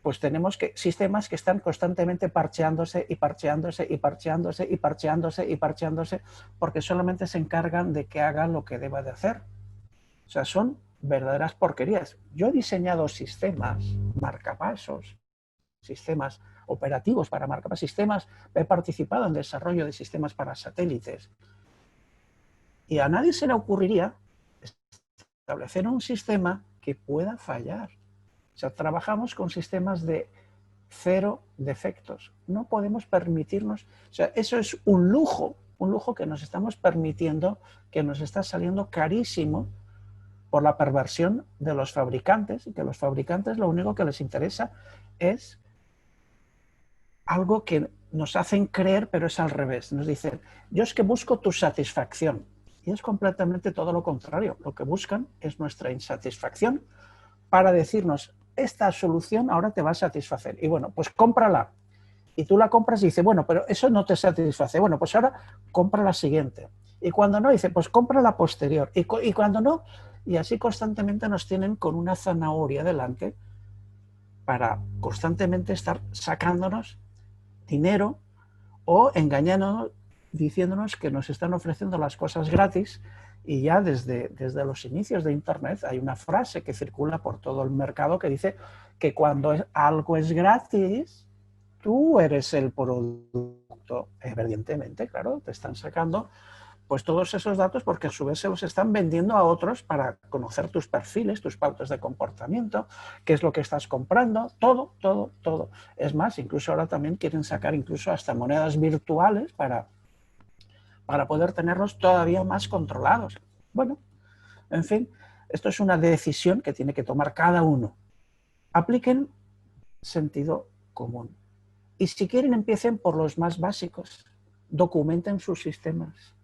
pues tenemos sistemas que están constantemente parcheándose y parcheándose y parcheándose y parcheándose y parcheándose porque solamente se encargan de que hagan lo que deba de hacer. O sea, son verdaderas porquerías. Yo he diseñado sistemas, marcapasos, sistemas operativos para marcapasos, sistemas, he participado en desarrollo de sistemas para satélites. Y a nadie se le ocurriría establecer un sistema que pueda fallar. O sea, trabajamos con sistemas de 0 defectos. No podemos permitirnos, o sea, eso es un lujo que nos estamos permitiendo, que nos está saliendo carísimo por la perversión de los fabricantes, y que los fabricantes lo único que les interesa es algo que nos hacen creer, pero es al revés. Nos dicen, yo es que busco tu satisfacción. Y es completamente todo lo contrario. Lo que buscan es nuestra insatisfacción para decirnos, esta solución ahora te va a satisfacer. Y bueno, pues cómprala. y tú la compras y dice, bueno, pero eso no te satisface. Bueno, pues ahora compra la siguiente. Y cuando no, dice, pues compra la posterior. Y cuando no, y así constantemente nos tienen con una zanahoria delante para constantemente estar sacándonos dinero o engañándonos, diciéndonos que nos están ofreciendo las cosas gratis. Y ya desde los inicios de Internet hay una frase que circula por todo el mercado que dice que cuando algo es gratis, tú eres el producto. Evidentemente, claro, te están sacando pues todos esos datos porque a su vez se los están vendiendo a otros para conocer tus perfiles, tus pautas de comportamiento, qué es lo que estás comprando, todo, todo, todo. Es más, incluso ahora también quieren sacar incluso hasta monedas virtuales para poder tenerlos todavía más controlados. Bueno, en fin, esto es una decisión que tiene que tomar cada uno. Apliquen sentido común. Y si quieren, empiecen por los más básicos. Documenten sus sistemas.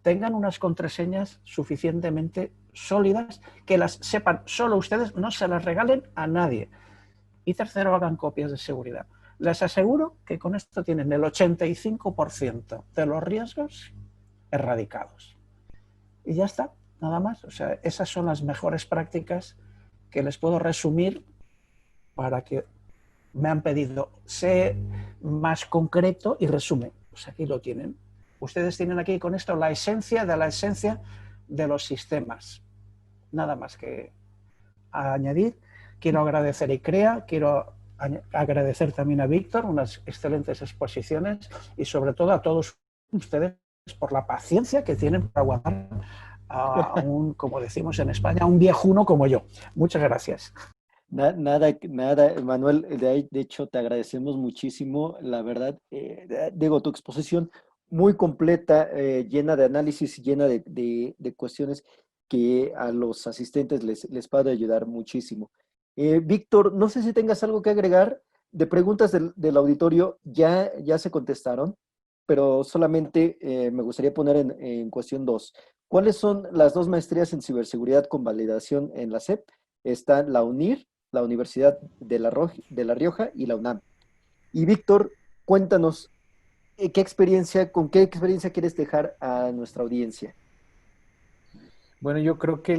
Tengan unas contraseñas suficientemente sólidas que las sepan solo ustedes, no se las regalen a nadie. Y tercero, hagan copias de seguridad. Les aseguro que con esto tienen el 85% de los riesgos erradicados. Y ya está, nada más. O sea, esas son las mejores prácticas que les puedo resumir para que me han pedido. Sé más concreto y resumen. Pues aquí lo tienen. Ustedes tienen aquí con esto la esencia de los sistemas. Nada más que añadir. Quiero agradecer a ICREA, quiero agradecer también a Víctor, unas excelentes exposiciones y sobre todo a todos ustedes por la paciencia que tienen para aguantar a un, como decimos en España, a un viejuno como yo. Muchas gracias. Nada, nada, Manuel, de hecho te agradecemos muchísimo, la verdad, digo, tu exposición muy completa, llena de análisis, llena de cuestiones que a los asistentes les puede ayudar muchísimo. Víctor, no sé si tengas algo que agregar de preguntas del auditorio, ya se contestaron, pero solamente me gustaría poner en cuestión dos. ¿Cuáles son las dos maestrías en ciberseguridad con validación en la SEP? Está la UNIR, la Universidad de La Rioja y la UNAM. Y Víctor, cuéntanos, con qué experiencia quieres dejar a nuestra audiencia? Bueno, yo creo que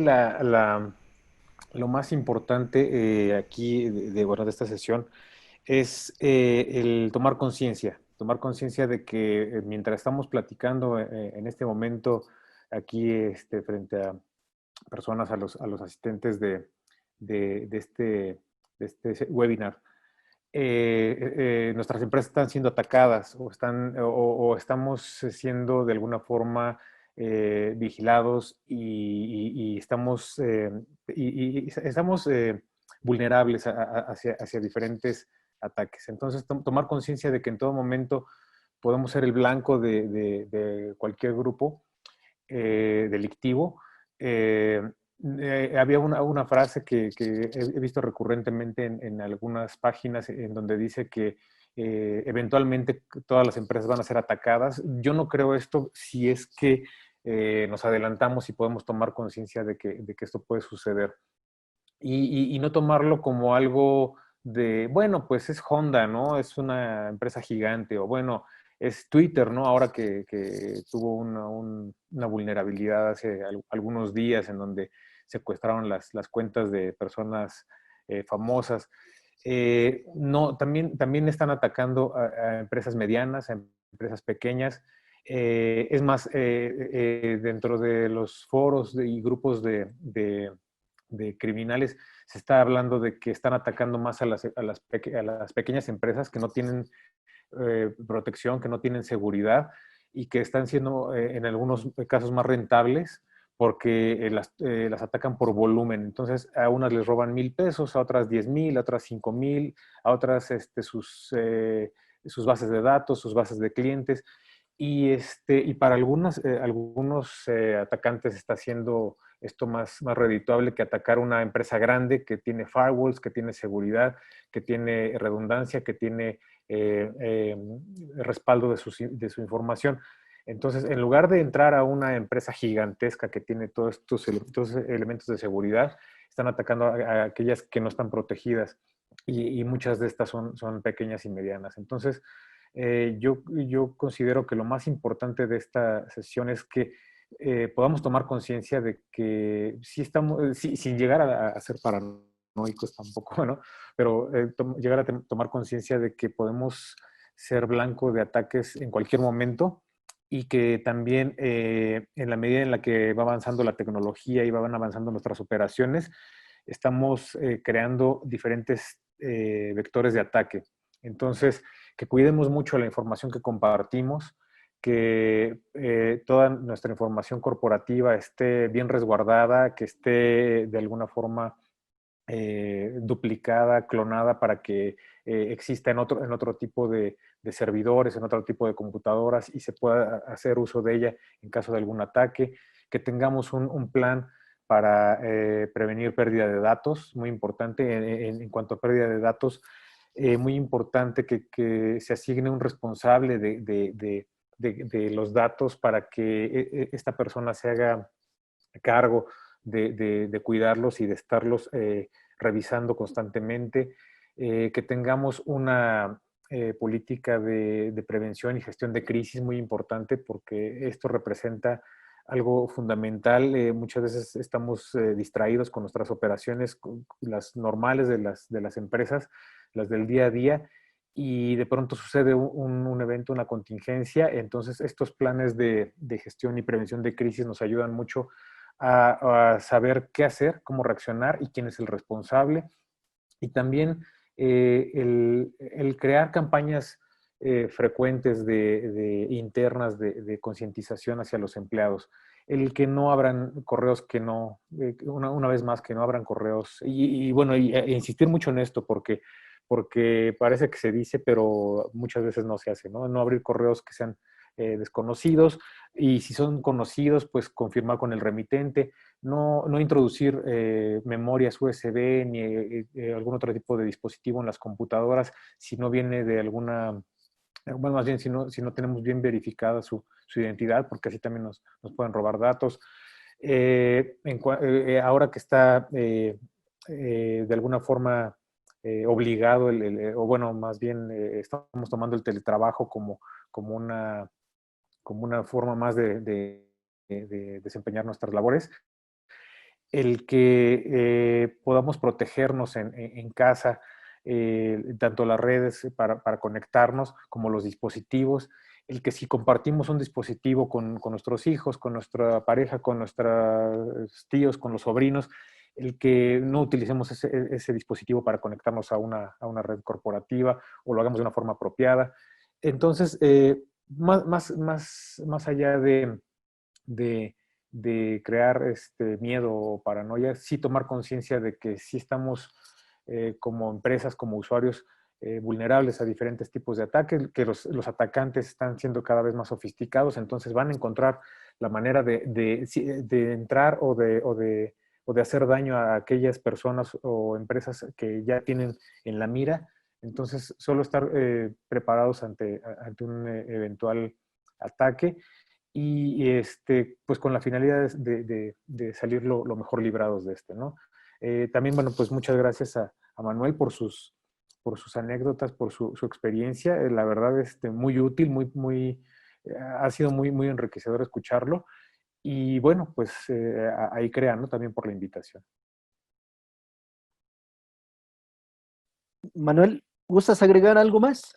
lo más importante aquí bueno, de esta sesión es el tomar conciencia de que mientras estamos platicando en este momento aquí frente a personas, a los asistentes de este webinar, nuestras empresas están siendo atacadas o estamos siendo de alguna forma vigilados y estamos, estamos vulnerables hacia diferentes ataques. Entonces, tomar conciencia de que en todo momento podemos ser el blanco de cualquier grupo delictivo. Había una frase que he visto recurrentemente en algunas páginas en donde dice que eventualmente todas las empresas van a ser atacadas. Yo no creo esto si es que nos adelantamos y podemos tomar conciencia de que esto puede suceder. Y no tomarlo como algo de, bueno, pues es Honda, ¿no? Es una empresa gigante, o bueno, es Twitter, ¿no? Ahora que tuvo una vulnerabilidad hace algunos días en donde secuestraron las cuentas de personas famosas. No, también están atacando a empresas medianas, a empresas pequeñas. Es más, dentro de los foros y grupos de criminales se está hablando de que están atacando más a las pequeñas empresas que no tienen protección, que no tienen seguridad y que están siendo en algunos casos más rentables porque las atacan por volumen. Entonces, a unas les roban 1,000 pesos, a otras 10,000, a otras 5,000, a otras sus bases de datos, sus bases de clientes. Y para algunos atacantes está haciendo esto más redituable que atacar una empresa grande que tiene firewalls, que tiene seguridad, que tiene redundancia, que tiene respaldo de su información. Entonces, en lugar de entrar a una empresa gigantesca que tiene todos estos elementos de seguridad, están atacando a aquellas que no están protegidas. y muchas de estas son pequeñas y medianas. Entonces, yo considero que lo más importante de esta sesión es que podamos tomar conciencia de que sí estamos, sin llegar a ser paranoicos tampoco, ¿no? Pero llegar a tomar conciencia de que podemos ser blanco de ataques en cualquier momento y que también en la medida en la que va avanzando la tecnología y van avanzando nuestras operaciones, estamos creando diferentes vectores de ataque. Entonces, que cuidemos mucho la información que compartimos, que toda nuestra información corporativa esté bien resguardada, que esté de alguna forma duplicada, clonada para que exista en otro tipo de servidores, en otro tipo de computadoras y se pueda hacer uso de ella en caso de algún ataque, que tengamos un plan para prevenir pérdida de datos, muy importante. En cuanto a pérdida de datos, muy importante que se asigne un responsable de los datos para que esta persona se haga cargo de cuidarlos y de estarlos revisando constantemente, que tengamos una política de prevención y gestión de crisis muy importante porque esto representa algo fundamental. Muchas veces estamos distraídos con nuestras operaciones, con las normales de las empresas, las del día a día, y de pronto sucede un evento, una contingencia. Entonces estos planes de gestión y prevención de crisis nos ayudan mucho a saber qué hacer, cómo reaccionar y quién es el responsable. Y también el crear campañas frecuentes internas de concientización hacia los empleados. El que no abran correos, que no, una vez más, que no abran correos. Bueno, insistir mucho en esto porque parece que se dice, pero muchas veces no se hace, ¿no? No abrir correos que sean desconocidos, y si son conocidos, pues confirmar con el remitente, no introducir memorias USB ni algún otro tipo de dispositivo en las computadoras si no viene de alguna, bueno, más bien si no tenemos bien verificada su identidad, porque así también nos pueden robar datos. Ahora que está de alguna forma obligado, o bueno, más bien estamos tomando el teletrabajo como una forma más de desempeñar nuestras labores, el que podamos protegernos en casa, tanto las redes para conectarnos como los dispositivos, el que si compartimos un dispositivo con nuestros hijos, con nuestra pareja, con nuestros tíos, con los sobrinos, el que no utilicemos ese dispositivo para conectarnos a una red corporativa o lo hagamos de una forma apropiada. Entonces, más allá de crear miedo o paranoia, sí tomar conciencia de que sí estamos como empresas, como usuarios, vulnerables a diferentes tipos de ataques, que los atacantes están siendo cada vez más sofisticados, entonces van a encontrar la manera de entrar o de hacer daño a aquellas personas o empresas que ya tienen en la mira. Entonces, solo estar preparados ante un eventual ataque y pues con la finalidad de salir lo mejor librados de ¿no? También, bueno, pues muchas gracias a Manuel por sus anécdotas, por su experiencia. La verdad, muy útil, ha sido muy enriquecedor escucharlo. Y bueno, pues ahí crean, ¿no? También por la invitación. Manuel, ¿gustas agregar algo más?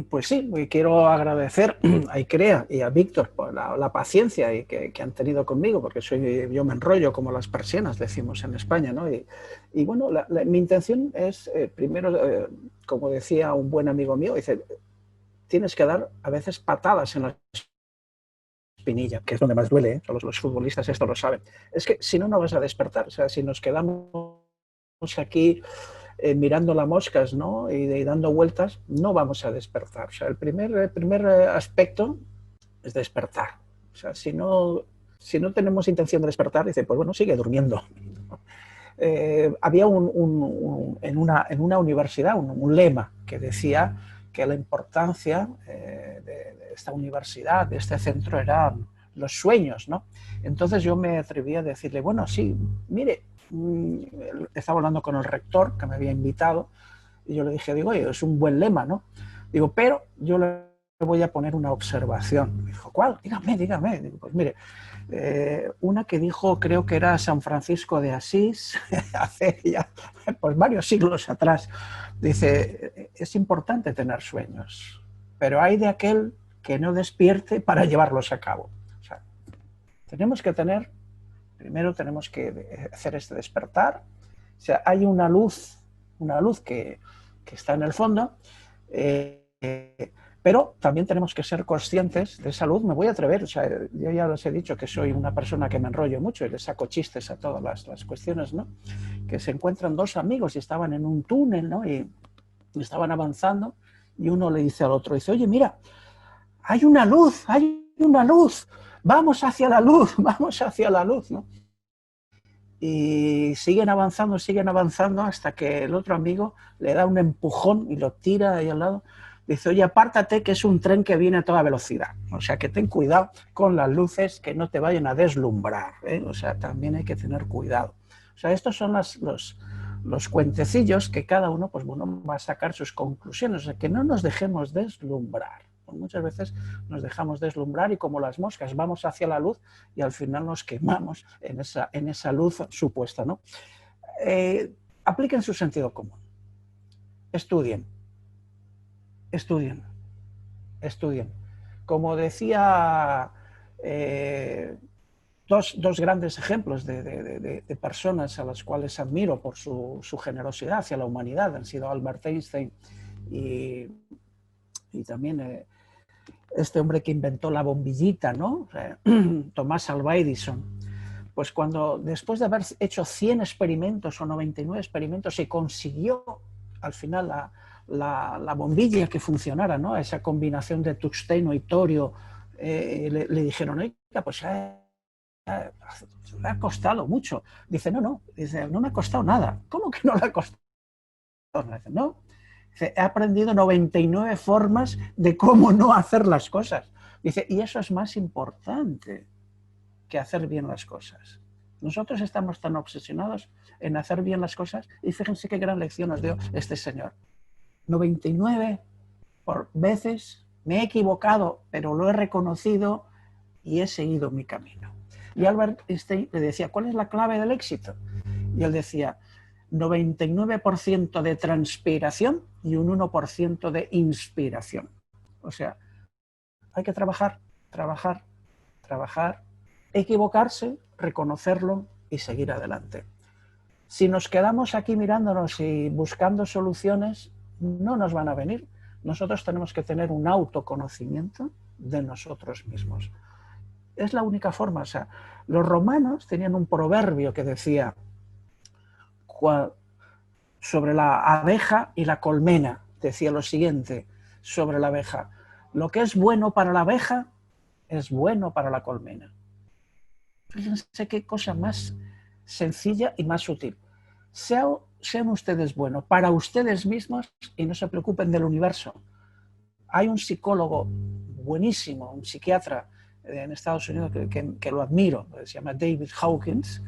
Pues sí, quiero agradecer a ICREA y a Víctor por la paciencia que han tenido conmigo, porque yo me enrollo como las persianas, decimos en España, ¿no? Y bueno, mi intención es, primero, como decía un buen amigo mío, dice, tienes que dar a veces patadas en la espinilla, que es donde más duele, ¿eh? Los futbolistas esto lo saben. Es que si no, no vas a despertar. O sea, si nos quedamos aquí mirando las moscas, ¿no? y dando vueltas, no vamos a despertar. O sea, el primer aspecto es despertar. O sea, si no tenemos intención de despertar, dice, pues bueno, sigue durmiendo. Había en una universidad un lema que decía que la importancia de esta universidad, de este centro, eran los sueños, ¿no? Entonces yo me atreví a decirle, bueno, sí, mire, estaba hablando con el rector que me había invitado y yo le dije, digo, oye, es un buen lema, ¿no? Digo, pero yo le voy a poner una observación. Me dijo, ¿cuál? Dígame, dígame. Digo, pues mire, una que dijo, creo que era San Francisco de Asís, hace ya pues varios siglos atrás. Dice, es importante tener sueños, pero hay de aquel que no despierte para llevarlos a cabo. O sea, tenemos que tener, primero tenemos que hacer este despertar. O sea, hay una luz que está en el fondo, pero también tenemos que ser conscientes de esa luz. Me voy a atrever, o sea, yo ya les he dicho que soy una persona que me enrollo mucho y le saco chistes a todas las cuestiones, ¿no? Que se encuentran dos amigos y estaban en un túnel, ¿no? Y estaban avanzando y uno le dice al otro, dice, oye, mira, hay una luz, vamos hacia la luz, vamos hacia la luz, ¿no? Y siguen avanzando hasta que el otro amigo le da un empujón y lo tira ahí al lado. Dice, oye, apártate que es un tren que viene a toda velocidad. O sea, que ten cuidado con las luces que no te vayan a deslumbrar, ¿eh? O sea, también hay que tener cuidado. O sea, estos son los cuentecillos que cada uno, pues bueno, va a sacar sus conclusiones. O sea, que no nos dejemos deslumbrar. Muchas veces nos dejamos deslumbrar y como las moscas vamos hacia la luz y al final nos quemamos en esa luz supuesta, ¿no? Apliquen su sentido común. Estudien. Como decía, dos grandes ejemplos de personas a las cuales admiro por su generosidad hacia la humanidad han sido Albert Einstein y también este hombre que inventó la bombillita, ¿no? Tomás Alva Edison. Pues cuando después de haber hecho 100 experimentos o 99 experimentos y consiguió al final la bombilla que funcionara, ¿no? Esa combinación de tungsteno y torio, le dijeron, oiga, pues le ha costado mucho. Dice, no, dice, no me ha costado nada. ¿Cómo que no le ha costado nada? Dice, no. Dice, he aprendido 99 formas de cómo no hacer las cosas. Dice, y eso es más importante que hacer bien las cosas. Nosotros estamos tan obsesionados en hacer bien las cosas y fíjense qué gran lección nos dio este señor. 99 veces me he equivocado, pero lo he reconocido y he seguido mi camino. Y Albert Einstein le decía, ¿cuál es la clave del éxito? Y él decía, 99% de transpiración y un 1% de inspiración. O sea, hay que trabajar, equivocarse, reconocerlo y seguir adelante. Si nos quedamos aquí mirándonos y buscando soluciones, no nos van a venir. Nosotros tenemos que tener un autoconocimiento de nosotros mismos. Es la única forma. O sea, los romanos tenían un proverbio que decía sobre la abeja y la colmena, decía lo siguiente sobre la abeja: lo que es bueno para la abeja es bueno para la colmena. Fíjense qué cosa más sencilla y más útil. Sean ustedes buenos para ustedes mismos y no se preocupen del universo. Hay un psicólogo buenísimo, un psiquiatra en Estados Unidos que lo admiro, se llama David Hawkins,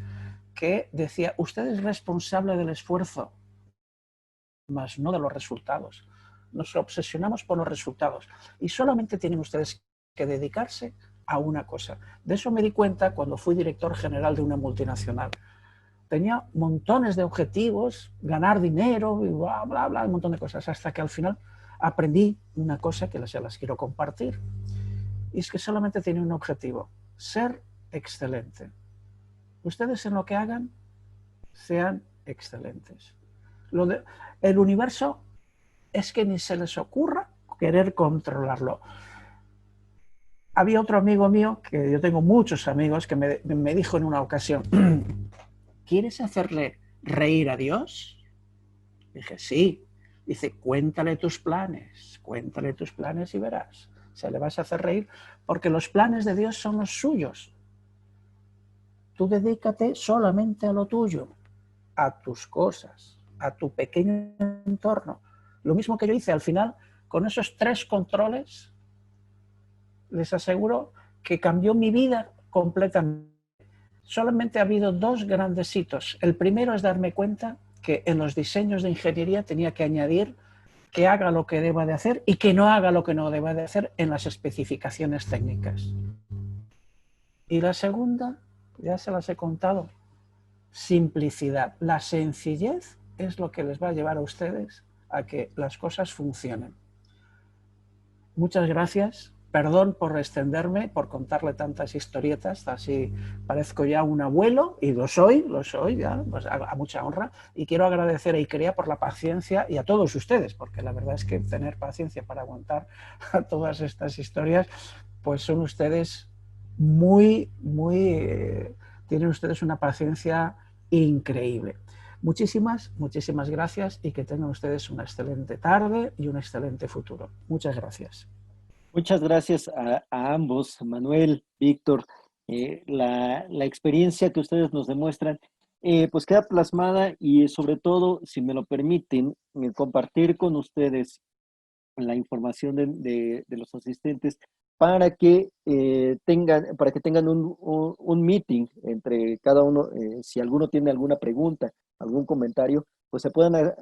que decía, usted es responsable del esfuerzo, más no de los resultados. Nos obsesionamos por los resultados y solamente tienen ustedes que dedicarse a una cosa. De eso me di cuenta cuando fui director general de una multinacional. Tenía montones de objetivos, ganar dinero y bla, bla, bla, un montón de cosas, hasta que al final aprendí una cosa que se las quiero compartir. Y es que solamente tiene un objetivo: ser excelente. Ustedes en lo que hagan, sean excelentes. El universo es que ni se les ocurra querer controlarlo. Había otro amigo mío, que yo tengo muchos amigos, que me dijo en una ocasión, ¿quieres hacerle reír a Dios? Dije, sí. Dice, cuéntale tus planes y verás. Se le vas a hacer reír porque los planes de Dios son los suyos. Tú dedícate solamente a lo tuyo, a tus cosas, a tu pequeño entorno. Lo mismo que yo hice al final, con esos 3 controles, les aseguro que cambió mi vida completamente. Solamente ha habido dos grandes hitos. El primero es darme cuenta que en los diseños de ingeniería tenía que añadir que haga lo que deba de hacer y que no haga lo que no deba de hacer en las especificaciones técnicas. Y la segunda, ya se las he contado, simplicidad. La sencillez es lo que les va a llevar a ustedes a que las cosas funcionen. Muchas gracias. Perdón por extenderme, por contarle tantas historietas, así parezco ya un abuelo, y lo soy ya, pues a mucha honra. Y quiero agradecer a ICREA por la paciencia y a todos ustedes, porque la verdad es que tener paciencia para aguantar a todas estas historias, pues son ustedes tienen ustedes una paciencia increíble. Muchísimas gracias y que tengan ustedes una excelente tarde y un excelente futuro. Muchas gracias. Muchas gracias a ambos, Manuel, Víctor. La experiencia que ustedes nos demuestran, pues queda plasmada y sobre todo, si me lo permiten, compartir con ustedes la información de los asistentes para que tengan un meeting entre cada uno. Si alguno tiene alguna pregunta, algún comentario, pues se puedan,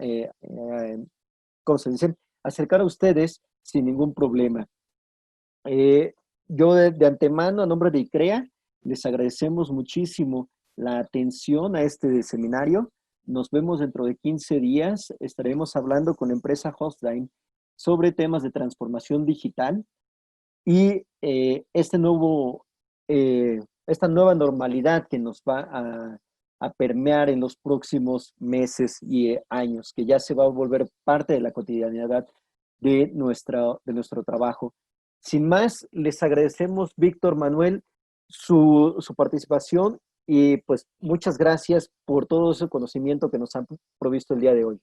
¿cómo se dicen?, acercar a ustedes sin ningún problema. Yo de antemano, a nombre de ICREA, les agradecemos muchísimo la atención a este seminario. Nos vemos dentro de 15 días. Estaremos hablando con la empresa Hostline sobre temas de transformación digital y esta nueva normalidad que nos va a permear en los próximos meses y años, que ya se va a volver parte de la cotidianidad de nuestro trabajo. Sin más, les agradecemos, Víctor, Manuel, su participación y pues muchas gracias por todo ese conocimiento que nos han provisto el día de hoy.